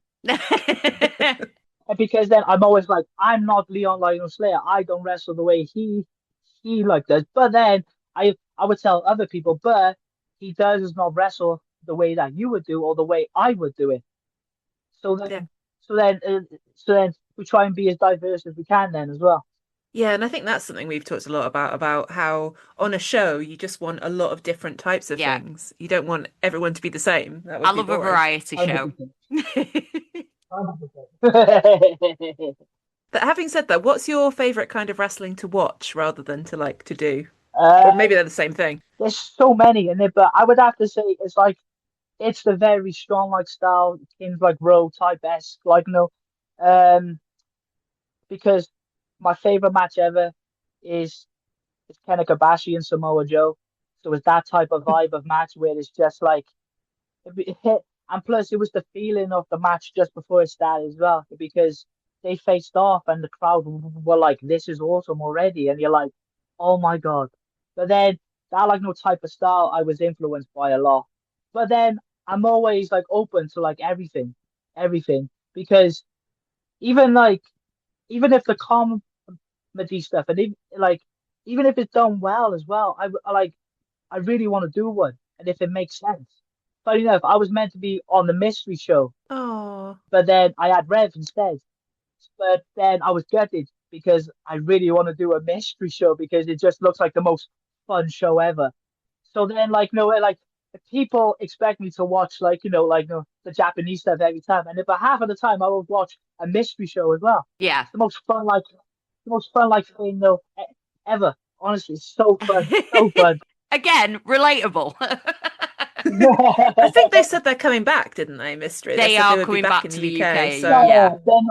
And because then I'm always like, I'm not Leon Lionel Slayer. I don't wrestle the way he like does. But then I would tell other people, but he does not wrestle the way that you would do or the way I would do it. So Yeah. then so then so then we try and be as diverse as we can then as well. Yeah, and I think that's something we've talked a lot about how on a show you just want a lot of different types of Yeah. things. You don't want everyone to be the same. That I would be love a boring. variety show. 100%. 100%. But having said that, what's your favorite kind of wrestling to watch rather than to like to do? Or uh, maybe they're the same thing. there's so many in it, but I would have to say it's like it's the very strong like style, things like Row type esque, like no, um, because my favorite match ever is it's Kenna Kobashi and Samoa Joe. So it's that type of vibe of match where it's just like it hit, and plus it was the feeling of the match just before it started as well because they faced off and the crowd were like, "This is awesome already," and you're like, "Oh my God!" But then that like no type of style I was influenced by a lot. But then I'm always like open to like everything because even like even if the comedy stuff and even if it's done well as well, I really want to do one, and if it makes sense. Funny enough, I was meant to be on the mystery show, Oh. but then I had Rev instead. But then I was gutted because I really want to do a mystery show because it just looks like the most fun show ever. So then, like, no, like people expect me to watch, like, the Japanese stuff every time, and about half of the time I will watch a mystery show as well. Yeah. It's the most fun, like, thing though ever. Honestly, it's so fun, so fun. Again, relatable. I think they said they're coming back, didn't they, Mystery? They They said they are would be coming back back in to the the UK, UK. so Yeah. Then,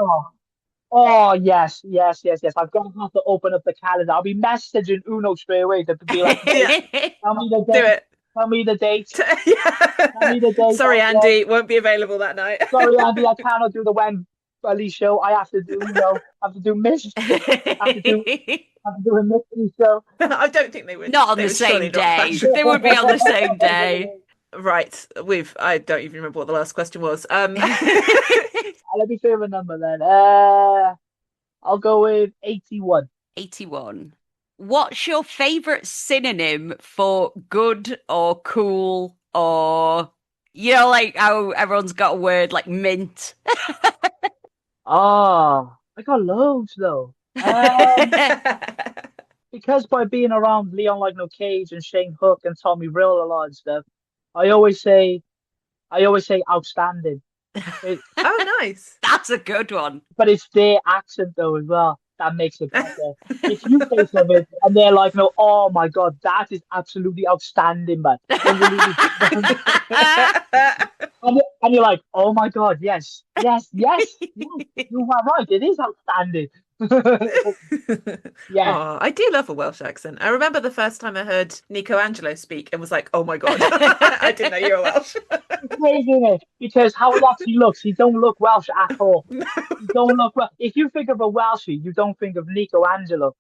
oh yes, yes, yes, yes. I'm gonna have to open up the calendar. I'll be messaging Uno straight away to be like, yeah, tell me the do date, it. tell me the date, tell Yeah. me the date. Sorry, Andy, won't be available that night. Sorry, Andy, I cannot do the Wembley show. I have to do, have to do have to do, have to do a mystery show. I don't think they would. Not on They the would surely same not day. clash. They would be on the same day. Right, I don't even remember what the last question was. Let me figure a number then. I'll go with 81. 81. What's your favorite synonym for good or cool or, like how everyone's got a word like mint? Ah, I got loads though. Because by being around Leon like no Cage and Shane Hook and Tommy Rill a lot and stuff, I always say outstanding. It, Oh, nice. That's a good one. but it's their accent though as well that makes it better. If you say something and they're like, "No, oh my God, that is absolutely outstanding," but and you're like, "Oh my God, yes, yes, yes, yes, you are right. It is outstanding." Yeah. Oh, I do love a Welsh accent. I remember the first time I heard Nico Angelo speak and was like, "Oh my God, I didn't know you were Welsh." It's crazy, isn't it? Because how he actually looks, he don't look Welsh at all. No, He don't look well. If you think of a Welshie, you don't think of Nico Angelo.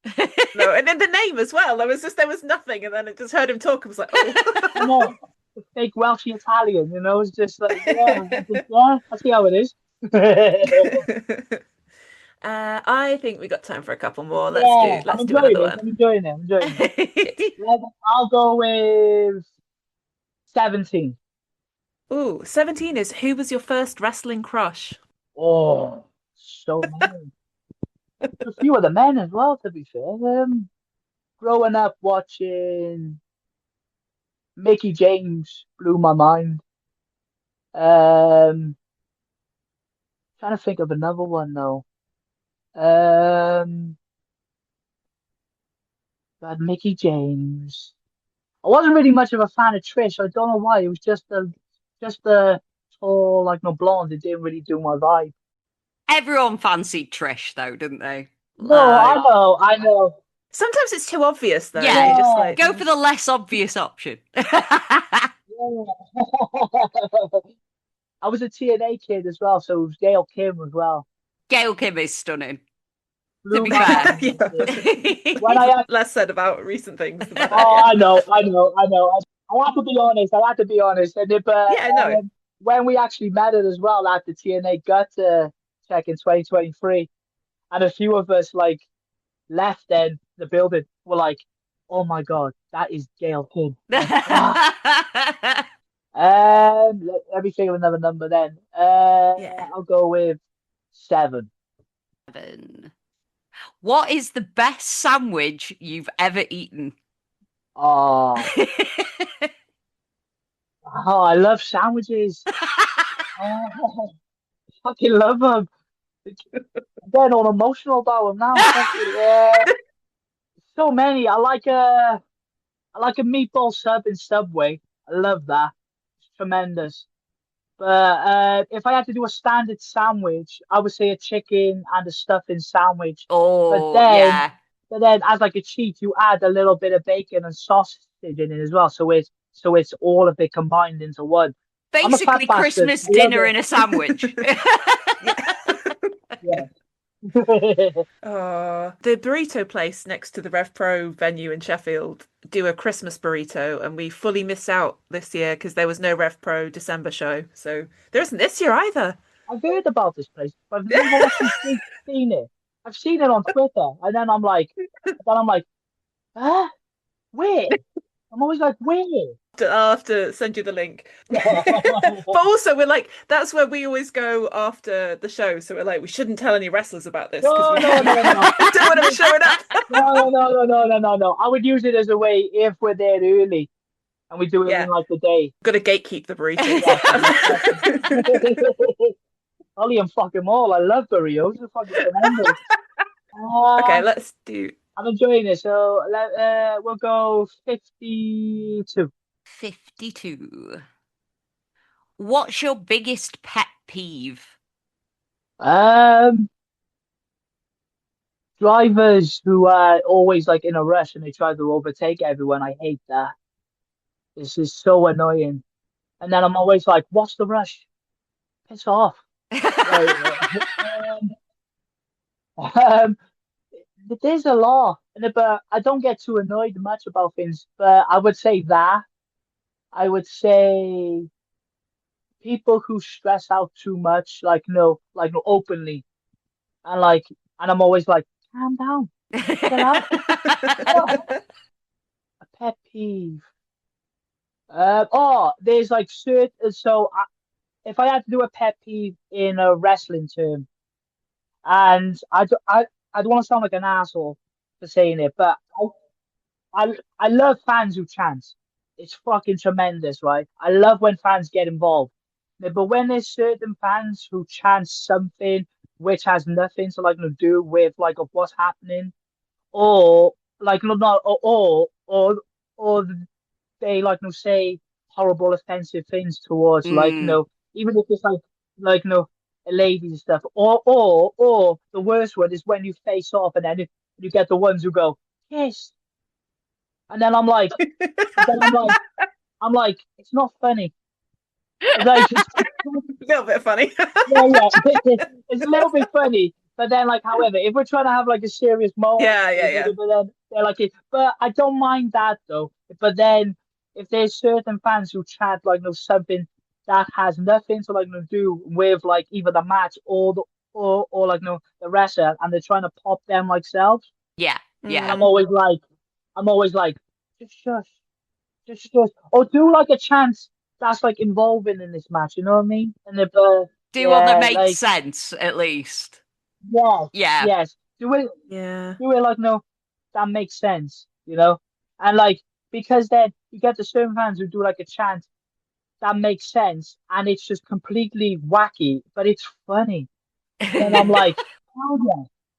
no, and then the name as well. There was nothing, and then I just heard him talk. I was like, "Oh." You know, the fake Welshie Italian. It's just like yeah, I see how it is. I think we got time for a couple more. Yeah, Let's do another one. I'm enjoying it. I'm enjoying it. I'll go with 17. Ooh, 17 is who was your first wrestling crush? Oh, so many. A few of the men as well, to be fair. Growing up watching Mickey James blew my mind. Trying to think of another one though. But Mickey James. I wasn't really much of a fan of Trish. I don't know why. It was just the tall, like no blonde. It didn't really do my vibe. Everyone fancied Trish, though, didn't they? No, I know. Sometimes it's too obvious, though. Yeah. You're just like, Go for the less obvious option. Yeah. I was a TNA kid as well, so it was Gail Kim as well. Gail Kim is stunning. Blew be my fair. mind. yeah. When I less said about recent things. Oh, I know. I have to be honest. And Yeah, no. when we actually met it as well at the TNA Gut check in 2023, and a few of us like left then the building were like, "Oh my God, that is Gail Kim." Let me think of another number then. Yeah. I'll go with 7. 7. What is the best sandwich you've ever eaten? Oh, oh, I love sandwiches. Oh, I fucking love them. I'm getting all emotional about them now. So many. I like a meatball sub in Subway. I love that. It's tremendous. But if I had to do a standard sandwich, I would say a chicken and a stuffing sandwich. But Oh, then yeah. But then as like a cheat, you add a little bit of bacon and sausage in it as well. So it's all of it combined into one. I'm a fat Basically, bastard. Christmas I love dinner in a sandwich. it. The burrito place next to the Revpro venue in Sheffield do a Christmas burrito, and we fully missed out this year because there was no Revpro December show. So there isn't this year either. I've heard about this place, but I've never actually seen it. I've seen it on Twitter, and then I'm like, huh? Where? I'm always like, where? I'll have to send you the link. But also, we're like, that's where we always go after the show. So we're like, we shouldn't tell any wrestlers about this because we No. don't want them showing up. No. I would use it as a way if we're there early and we do it in like the day. Got to gatekeep the burritos. I'll eat them fucking all. I love burritos. They're fucking tremendous. Okay, let's do. I'm enjoying it. So we'll go 52. 52. What's your biggest pet peeve? Drivers who are always like in a rush and they try to overtake everyone. I hate that. This is so annoying. And then I'm always like, what's the rush? Piss off. There's a lot, but I don't get too annoyed much about things. But I would say that. I would say people who stress out too much, no, openly, and I'm always like, calm down, chill out. A pet peeve. There's like certain. If I had to do a pet peeve in a wrestling term, and I don't want to sound like an asshole for saying it, but I love fans who chant. It's fucking tremendous, right? I love when fans get involved. But when there's certain fans who chant something which has nothing to do with of what's happening, or not or they say horrible offensive things towards even if it's ladies and stuff, or the worst one is when you face off and then you get the ones who go kiss, and then I'm like, it's not funny. It's a little bit funny. yeah, it's a little bit funny, but then however, if we're trying to have a serious moment, but then they're but I don't mind that though. But then if there's certain fans who chat something that has nothing to do with either the match or the wrestler, and they're trying to pop them selves. Yeah. I'm always like, just shush, or do a chance that's involving in this match. You know what I mean? And if do one that makes sense at least. Yes. Do it. Yeah. Do it no, that makes sense. And because then you get the certain fans who do a chant that makes sense, and it's just completely wacky, but it's funny. And I'm like,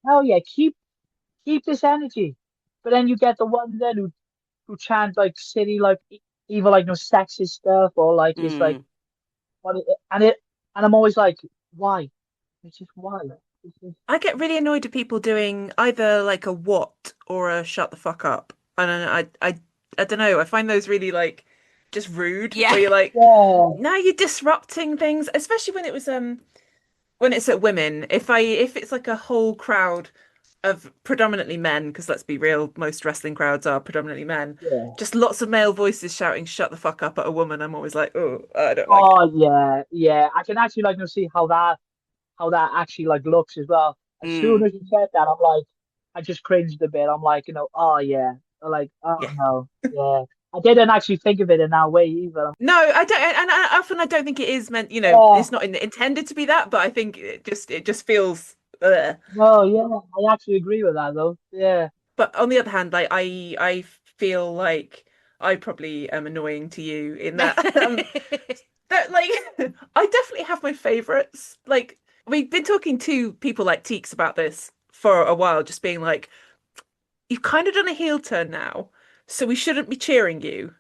hell yeah, keep this energy. But then you get the ones then who chant silly either sexist stuff or it's and I'm always like, why? It's just why. I get really annoyed at people doing either a what or a shut the fuck up. And I don't know. I find those really just rude. Yeah. Where you're now you're disrupting things, especially when it was when it's at women. If it's a whole crowd of predominantly men, because let's be real, most wrestling crowds are predominantly men. Yeah. Just lots of male voices shouting "shut the fuck up" at a woman. I'm always like, oh, I don't like it. Yeah. I can actually see how that actually looks as well. As soon as you said that, I'm like, I just cringed a bit. I'm like, oh yeah, no, yeah. I didn't actually think of it in that way either. No, I don't, and I don't think it is meant. It's not intended to be that, but I think it just feels. Oh yeah, I actually agree with that though. Yeah. But on the other hand, I feel like I probably am annoying to you in that that I definitely have my favorites. We've been talking to people like Teeks about this for a while, just being like, you've kind of done a heel turn now, so we shouldn't be cheering you.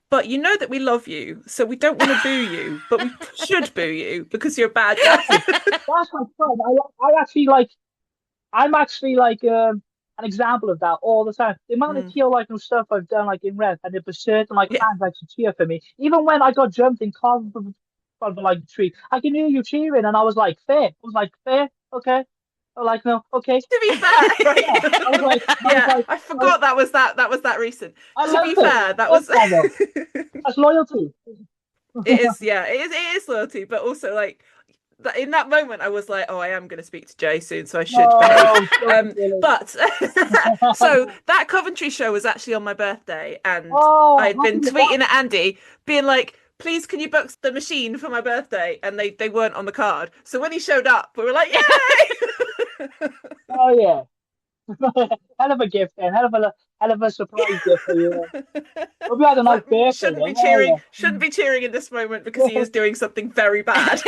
But you know that we love you, so we don't want to boo you, but we should boo you because you're a bad guy. That's my fun. I actually I'm actually and an example of that all the time. The amount of heel like no stuff I've done like in Rev, and it was certain like Yeah. fans actually cheer for me. Even when I got jumped in cars from like the tree, I can hear you cheering, and I was like, fair. I was like, fair, okay. I'm like, no, okay. To be fair, right? Yeah, I was like, Yeah, I forgot that was that recent. I To love be it. fair, that I love was that though. That's loyalty. it is, yeah, it is loyalty, but also like in that moment I was like, oh, I am going to speak to Jay soon, so I should behave. No, don't be silly. But so that Coventry show was actually on my birthday, and Oh, I'd been happy tweeting at Andy being like, please can you book the machine for my birthday, and they weren't on the card. So when he showed up we were like, yay. oh yeah. Hell of a gift then. Hell of a surprise gift for you. Hope you had a nice But birthday shouldn't be then. Oh cheering yeah. shouldn't be cheering in this moment because he is doing something very bad.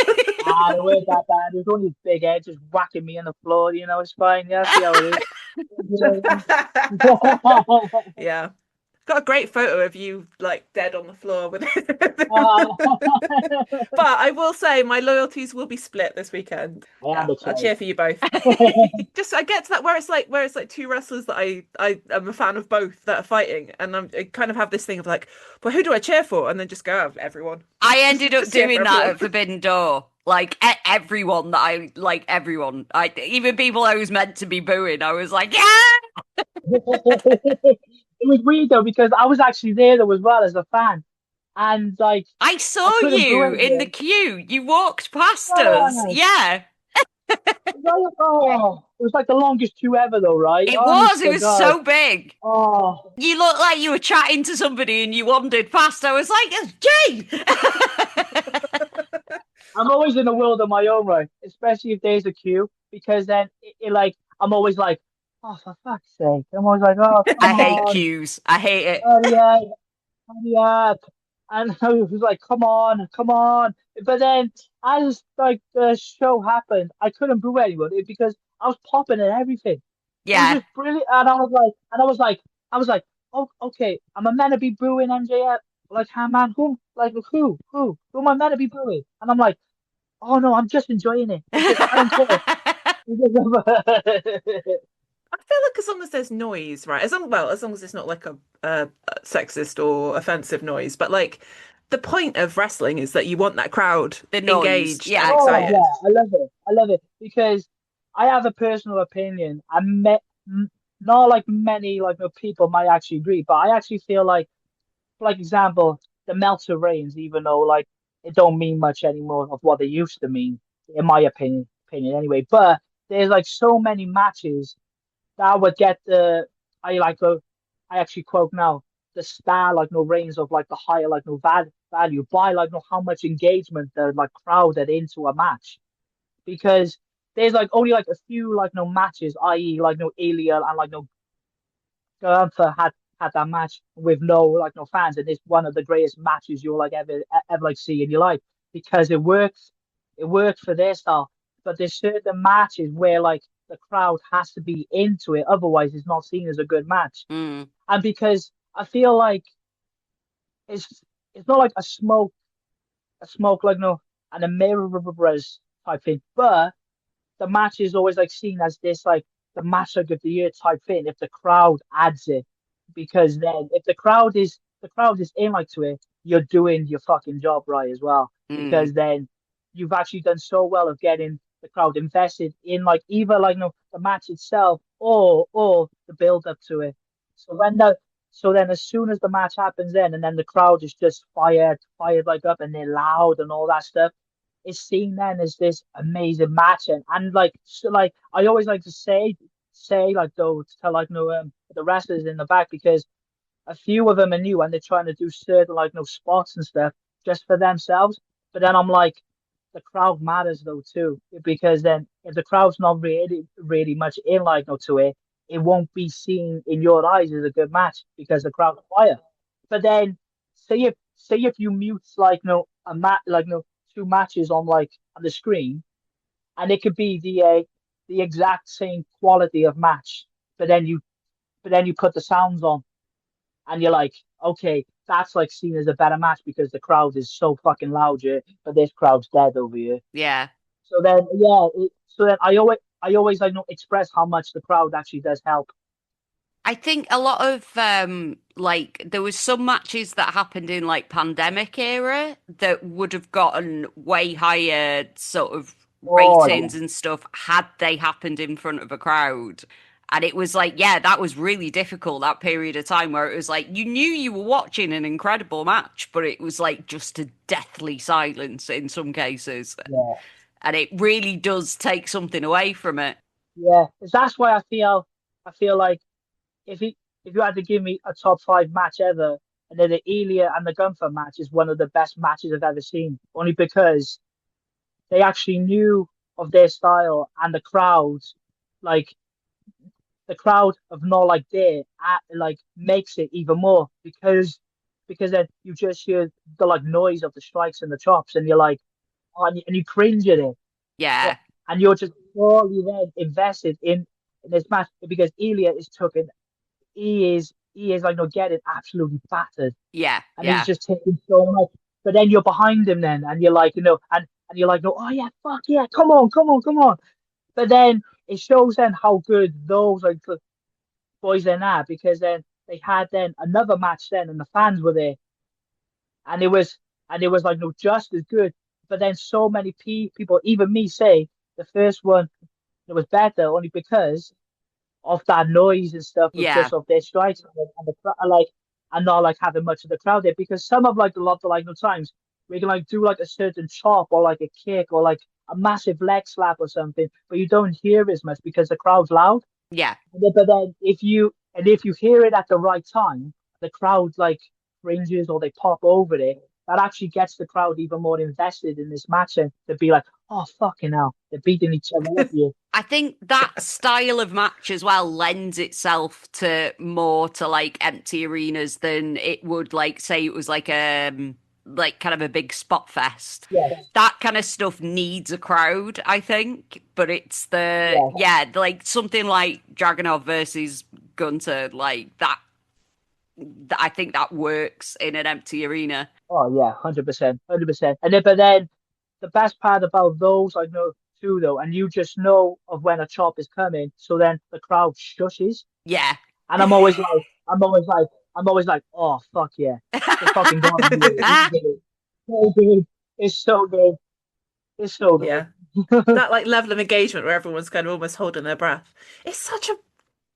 Ah, it weren't that bad. It was only his big head just whacking me on the floor. It's fine. Yeah, see how it is. Yeah. Got a great photo of you like dead on the floor with it. Ah, But I will say my loyalties will be split this weekend. I am Yeah, the I'll cheer choice. for you both. Just I get to that where it's like two wrestlers that I am a fan of both that are fighting, and I kind of have this thing of like, well, who do I cheer for? And then just go out of everyone. I ended up Just cheer doing for that everyone. at Forbidden Door. Like everyone that I like, everyone. Even people I was meant to be booing. I was like, yeah. It was weird though because I was actually there though as well as a fan, and like I I saw couldn't do you in the anything. queue. You walked past us. Oh, Yeah, it was like the longest queue ever though, right? it was. Honest It to was God. so big. Oh, You looked like you were chatting to somebody and you wandered past. I was like, it's Jane. I'm always in a world of my own, right? Especially if there's a queue, because then like I'm always like, oh for fuck's sake! I'm always like, oh come I hate on, queues. I hate it. hurry up, hurry up. And I was like, come on, come on. But then as like the show happened, I couldn't boo anyone because I was popping and everything. It was Yeah. just brilliant. I was like, oh, okay, am I meant to be booing MJF? Like, how man, who? Like, who am I meant to be booing? And I'm like, oh no, I'm just enjoying it. It's just, I don't care. I feel like as long as there's noise, right? As long as it's not like a sexist or offensive noise, but like the point of wrestling is that you want that crowd The noise. engaged and Yeah. Oh excited. yeah, I love it. I love it because I have a personal opinion. Not like many like people might actually agree, but I actually feel like example, the Meltzer reigns, even though like it don't mean much anymore of what they used to mean, in my opinion anyway. But there's like so many matches that would get the I like the I actually quote now the star like no reigns of like the higher like no value by like no how much engagement they're like crowded into a match because there's like only like a few like no matches, i.e. like no Ilya and like no Gunther had that match with no like no fans, and it's one of the greatest matches you'll like ever like see in your life because it works. It works for their style, but there's certain matches where like the crowd has to be into it, otherwise it's not seen as a good match. Mm. And because I feel like it's it's not like a smoke like no and a mirrors type thing, but the match is always like seen as this like the match like of the year type thing if the crowd adds it. Because then if the crowd is in like to it, you're doing your fucking job right as well. Mm. Because then you've actually done so well of getting the crowd invested in like either like no the match itself or the build up to it. So when the so then as soon as the match happens then and then the crowd is just fired like up and they're loud and all that stuff is seen then as this amazing match and like so like I always like to say like though to tell like no the wrestlers in the back because a few of them are new and they're trying to do certain like no spots and stuff just for themselves. But then I'm like the crowd matters though too because then if the crowd's not really much in like no to it, it won't be seen in your eyes as a good match because the crowd's quiet. But then say if you mute like no a mat like no two matches on like on the screen, and it could be the exact same quality of match, but then you put the sounds on, and you're like, okay, that's like seen as a better match because the crowd is so fucking loud here, but this crowd's dead over here. Yeah. So then yeah, so then I always like not express how much the crowd actually does help. I think a lot of like there was some matches that happened in like pandemic era that would have gotten way higher sort of Oh ratings yeah, and stuff had they happened in front of a crowd. And it was like, yeah, that was really difficult that period of time where it was like you knew you were watching an incredible match, but it was like just a deathly silence in some cases. yeah, And it really does take something away from it. yeah. That's why I feel like if you if you had to give me a top five match ever, and then the Ilya and the Gunther match is one of the best matches I've ever seen. Only because they actually knew of their style and the crowds, like the crowd of not like there, like makes it even more because then you just hear the like noise of the strikes and the chops, and you're like, oh, and you cringe at it. Yeah, And you're just totally then invested in this match because Ilya is taken. He is like no getting absolutely battered, yeah, and he's yeah, just taking so much. But then you're behind him then, and you're like and you're like no, oh yeah, fuck yeah, come on, come on, come on. But then it shows then how good those like the boys then are because then they had then another match then, and the fans were there, and it was like no just as good. But then so many people, even me, say the first one it was better only because of that noise and stuff of yeah, just of their strikes like and not like having much of the crowd there because some of like the lot of like no times we can like do like a certain chop or like a kick or like a massive leg slap or something, but you don't hear as much because the crowd's loud. yeah. But then if you hear it at the right time, the crowd like fringes or they pop over it. That actually gets the crowd even more invested in this match and to be like, oh fucking hell, they're beating each other up here. I think that style of match as well lends itself to more to like empty arenas than it would like say it was like kind of a big spot fest. Yeah, That kind of stuff needs a crowd, I think, but it's the yeah. yeah, like something like Dragonov versus Gunter, like I think that works in an empty arena. Oh yeah, 100%, 100%. But then the best part about those I know too though, and you just know of when a chop is coming, so then the crowd shushes, Yeah. and I'm always like, oh fuck yeah, they fucking got me here. This is it. So good. It's so good. It's so Yeah. good. That like level of engagement where everyone's kind of almost holding their breath. It's such a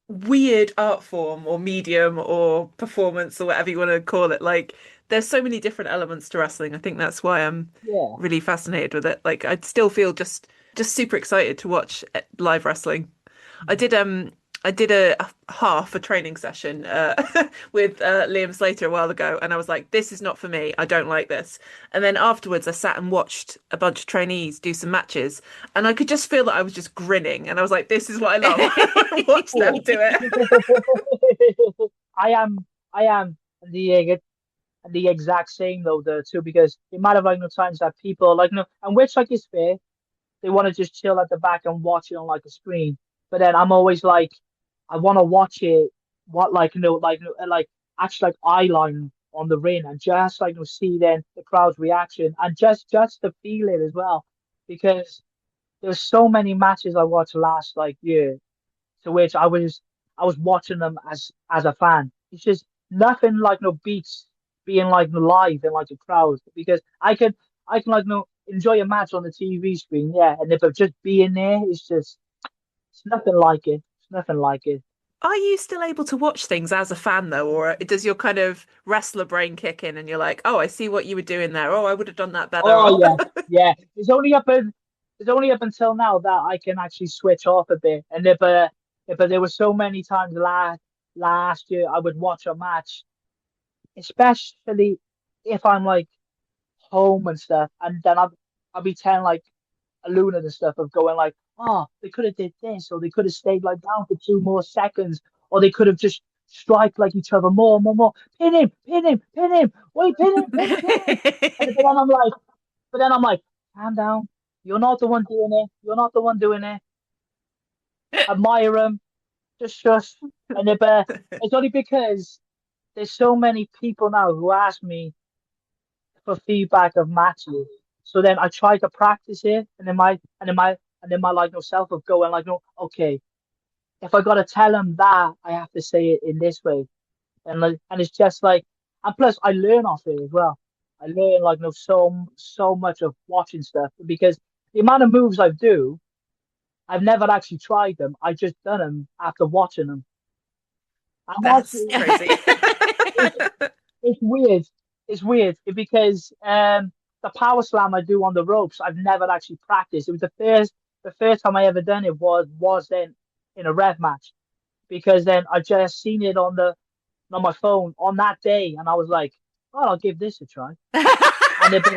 weird art form or medium or performance or whatever you want to call it. Like, there's so many different elements to wrestling. I think that's why I'm Yeah. really fascinated with it. Like, I still feel just super excited to watch live wrestling. I did a half a training session with Liam Slater a while ago, and I was like, "This is not for me. I don't like this." And then afterwards, I sat and watched a bunch of trainees do some matches, and I could just feel that I was just grinning, and I was like, "This is what I love. Watch them do it." I am I am the exact same though the two because the amount of like no times that people like no and which like is fair they want to just chill at the back and watch it on like a screen. But then I'm always like, I want to watch it, what like actually like eye line on the ring and just like see then the crowd's reaction and just to feel it as well. Because there's so many matches I watched last like year to which I was watching them as a fan. It's just nothing like no beats being like live in like a crowd because I can like no enjoy a match on the TV screen, yeah, and if just being there, it's nothing like it. It's nothing like it. Are you still able to watch things as a fan though, or does your kind of wrestler brain kick in and you're like, "Oh, I see what you were doing there. Oh, I would have done that better." Oh Or yeah, yeah. It's only up until now that I can actually switch off a bit, and but there were so many times last year I would watch a match, especially if I'm like home and stuff, and then I'll be telling like a lunar and stuff of going like, oh, they could have did this, or they could have stayed like down for 2 more seconds, or they could have just strike like each other more, more, more. Pin him, pin him, pin him. Wait, pin him, pin him, pin him. But then I'm like, calm down. You're not the one doing it. You're not the one doing it. Admire him. Just shush. But it's only because there's so many people now who ask me for feedback of matches. So then I try to practice it, and then my like no self of going like no, okay, if I gotta tell them that, I have to say it in this way, and it's just like, and plus I learn off it as well. I learn like so much of watching stuff because the amount of moves I do, I've never actually tried them. I just done them after watching them, and That's crazy. it's weird. It's weird because the power slam I do on the ropes, I've never actually practiced. It was the first time I ever done it was then in a rev match because then I just seen it on my phone on that day, and I was like, "Oh, I'll give this a try." And it and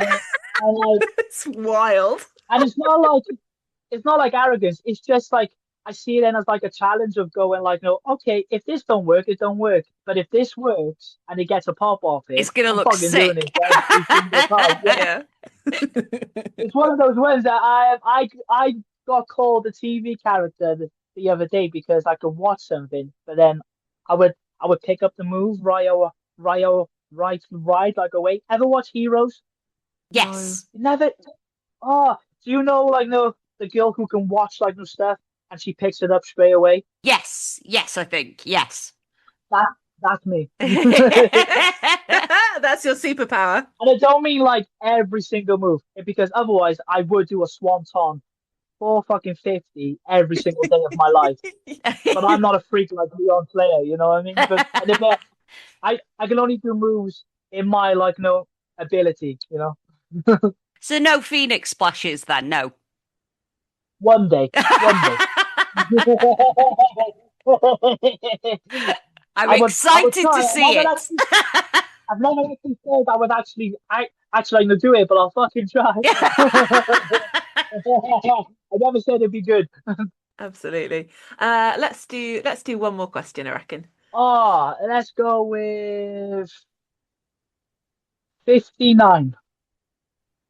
like, It's wild. and it's not like arrogance. It's just like I see it then as like a challenge of going like, no, okay, if this don't work, it don't work. But if this works and it gets a pop off it, It's gonna I'm look fucking doing sick. it every single time. Yeah. Yeah. It's one of those ones that I got called a TV character the other day because I could watch something, but then I would pick up the move right like away. Ever watch Heroes? No. Yes. Never. Oh, do you know like no the girl who can watch like no stuff and she picks it up straight away? Yes. Yes, I think. Yes. That that's me. That's your superpower. And I don't mean like every single move, because otherwise I would do a swanton 4 fucking 50 every single day of my life. But I'm not a freak like Leon Slayer, you know what I mean? But and if I can only do moves in my like no ability, you know. So no Phoenix splashes then, no. One day, one day. I'm I would excited to try. see it. I've never actually said I would actually gonna do it, but I'll fucking try. I never said it'd be good. Absolutely. Let's do one more question, I reckon. Oh, let's go with 59.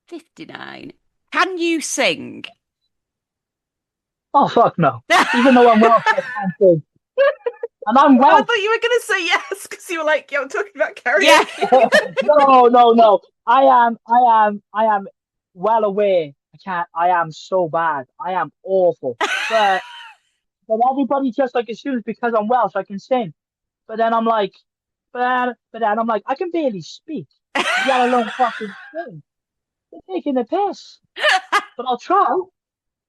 59. Can you sing? Oh fuck no. Even though I'm Welsh, I can't sing. And I'm Oh, I Welsh. thought you were going to say yes because you were like, yeah, I'm talking about Yeah. karaoke. No. I am well aware. I am so bad. I am awful. But everybody just like assumes because I'm Welsh I can sing. But then I'm like, but then I'm like, I can barely speak, let alone fucking sing. They're taking the piss. But I'll try.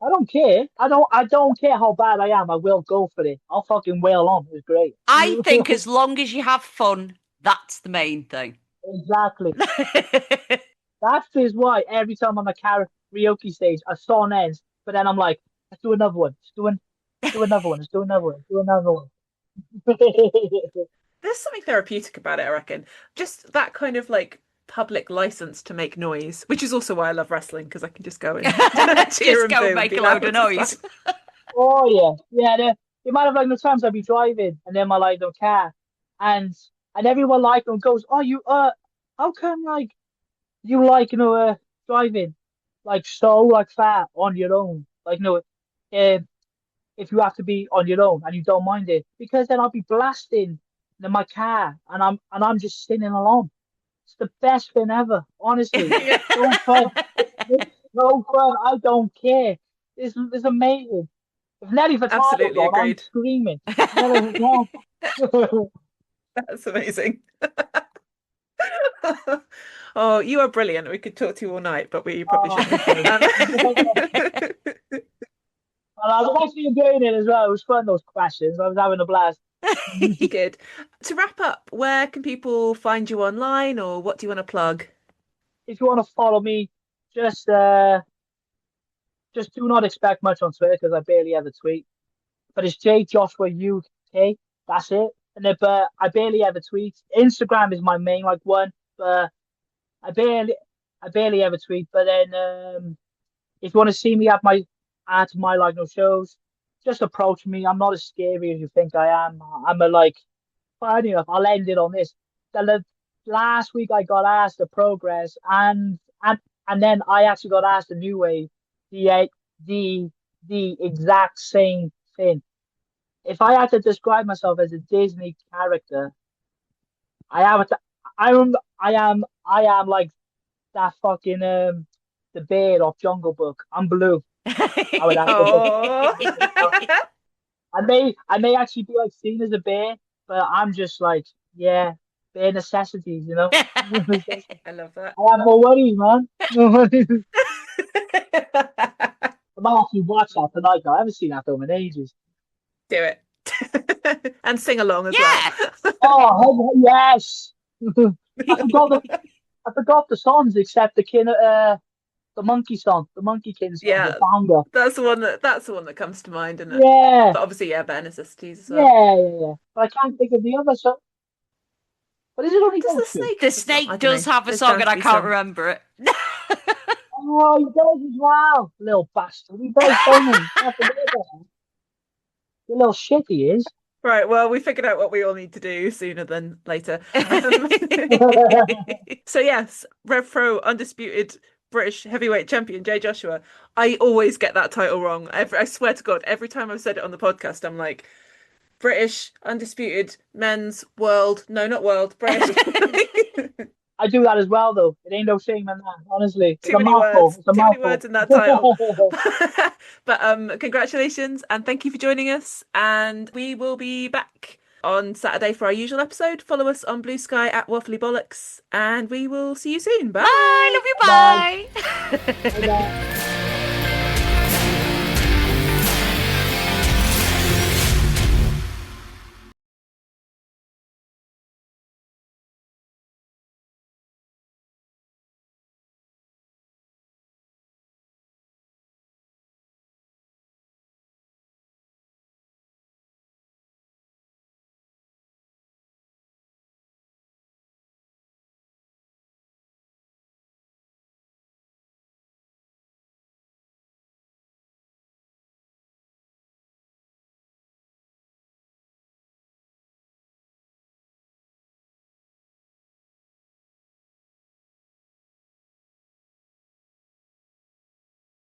I don't care. I don't care how bad I am. I will go for it. I'll fucking wail on. It's great. I think as long as you have fun, that's the main thing. Exactly. That is why every time I'm a karaoke stage, a song ends, but then I'm like, let's do another one. Let's do another one. Let's do another one. Let's do another one. There's something therapeutic about it, I reckon. Just that kind of like public license to make noise, which is also why I love wrestling because I can just go and cheer Just and go boo and make be a load of loud and noise. stuff. Oh yeah. The amount of like the times I'll be driving and then my like no car, and everyone like them goes, oh you how come like you like driving like so like far on your own like if you have to be on your own and you don't mind it, because then I'll be blasting in my car and I'm just singing along. It's the best thing ever, honestly. Yeah. So fun. It's so fun. I don't care. It's amazing. If Nelly Furtado's Absolutely on, I'm agreed. screaming. Nelly Furtado. That's amazing. Oh, you are brilliant. We could talk to you all night, but we probably Oh, shouldn't. and I was actually enjoying it as well. It was fun, those questions. I was having a blast. Good. To wrap up, where can people find you online or what do you want to plug? If you want to follow me, just do not expect much on Twitter because I barely ever tweet. But it's J Joshua UK. That's it. And then, but I barely ever tweet. Instagram is my main like one, but I barely I barely ever tweet. But then if you want to see me at my like no shows, just approach me. I'm not as scary as you think I am. I'm a like funny enough. I'll end it on this. Last week I got asked the progress, and then I actually got asked a new way. The the the exact same thing. If I had to describe myself as a Disney character, I am I am like that fucking the bear of Jungle Book. I'm blue. I would have to Oh. I may actually be like seen as a bear, but I'm just like, yeah, bare necessities, you know. I love that. I have no worries, man. No worries. I might actually watch that tonight, though. I haven't seen that film in ages. Do it. And sing along as Yeah. well. Oh, yes. I forgot the songs except the monkey song, the Monkey King song, Yeah, the banger. that's the one that comes to mind, isn't it? Yeah, But obviously, yeah, bare necessities as well. yeah. But I can't think of the other song. But is it only Does the those two? snake The have a song? I snake don't does know. have a There's song bound and to I be can't some. remember it. Oh, he does as well. Little bastard. He does, doesn't he? I forget about him. The little shit he is. Right, well, we figured out what we all need to do sooner than later. So yes, Revpro Undisputed British Heavyweight Champion Jay Joshua. I always get that title wrong. I swear to God, every time I've said it on the podcast, I'm like, British Undisputed Men's World. No, not World. British. I do that as well, though. It ain't no shame in that, honestly. It's Too a many mouthful. words. It's a Too many mouthful. words in that title. But congratulations and thank you for joining us. And we will be back on Saturday for our usual episode. Follow us on Blue Sky at Waffly Bollox, and we will see you soon. Bye. Bye. Love you. Bye. Bye. Bye.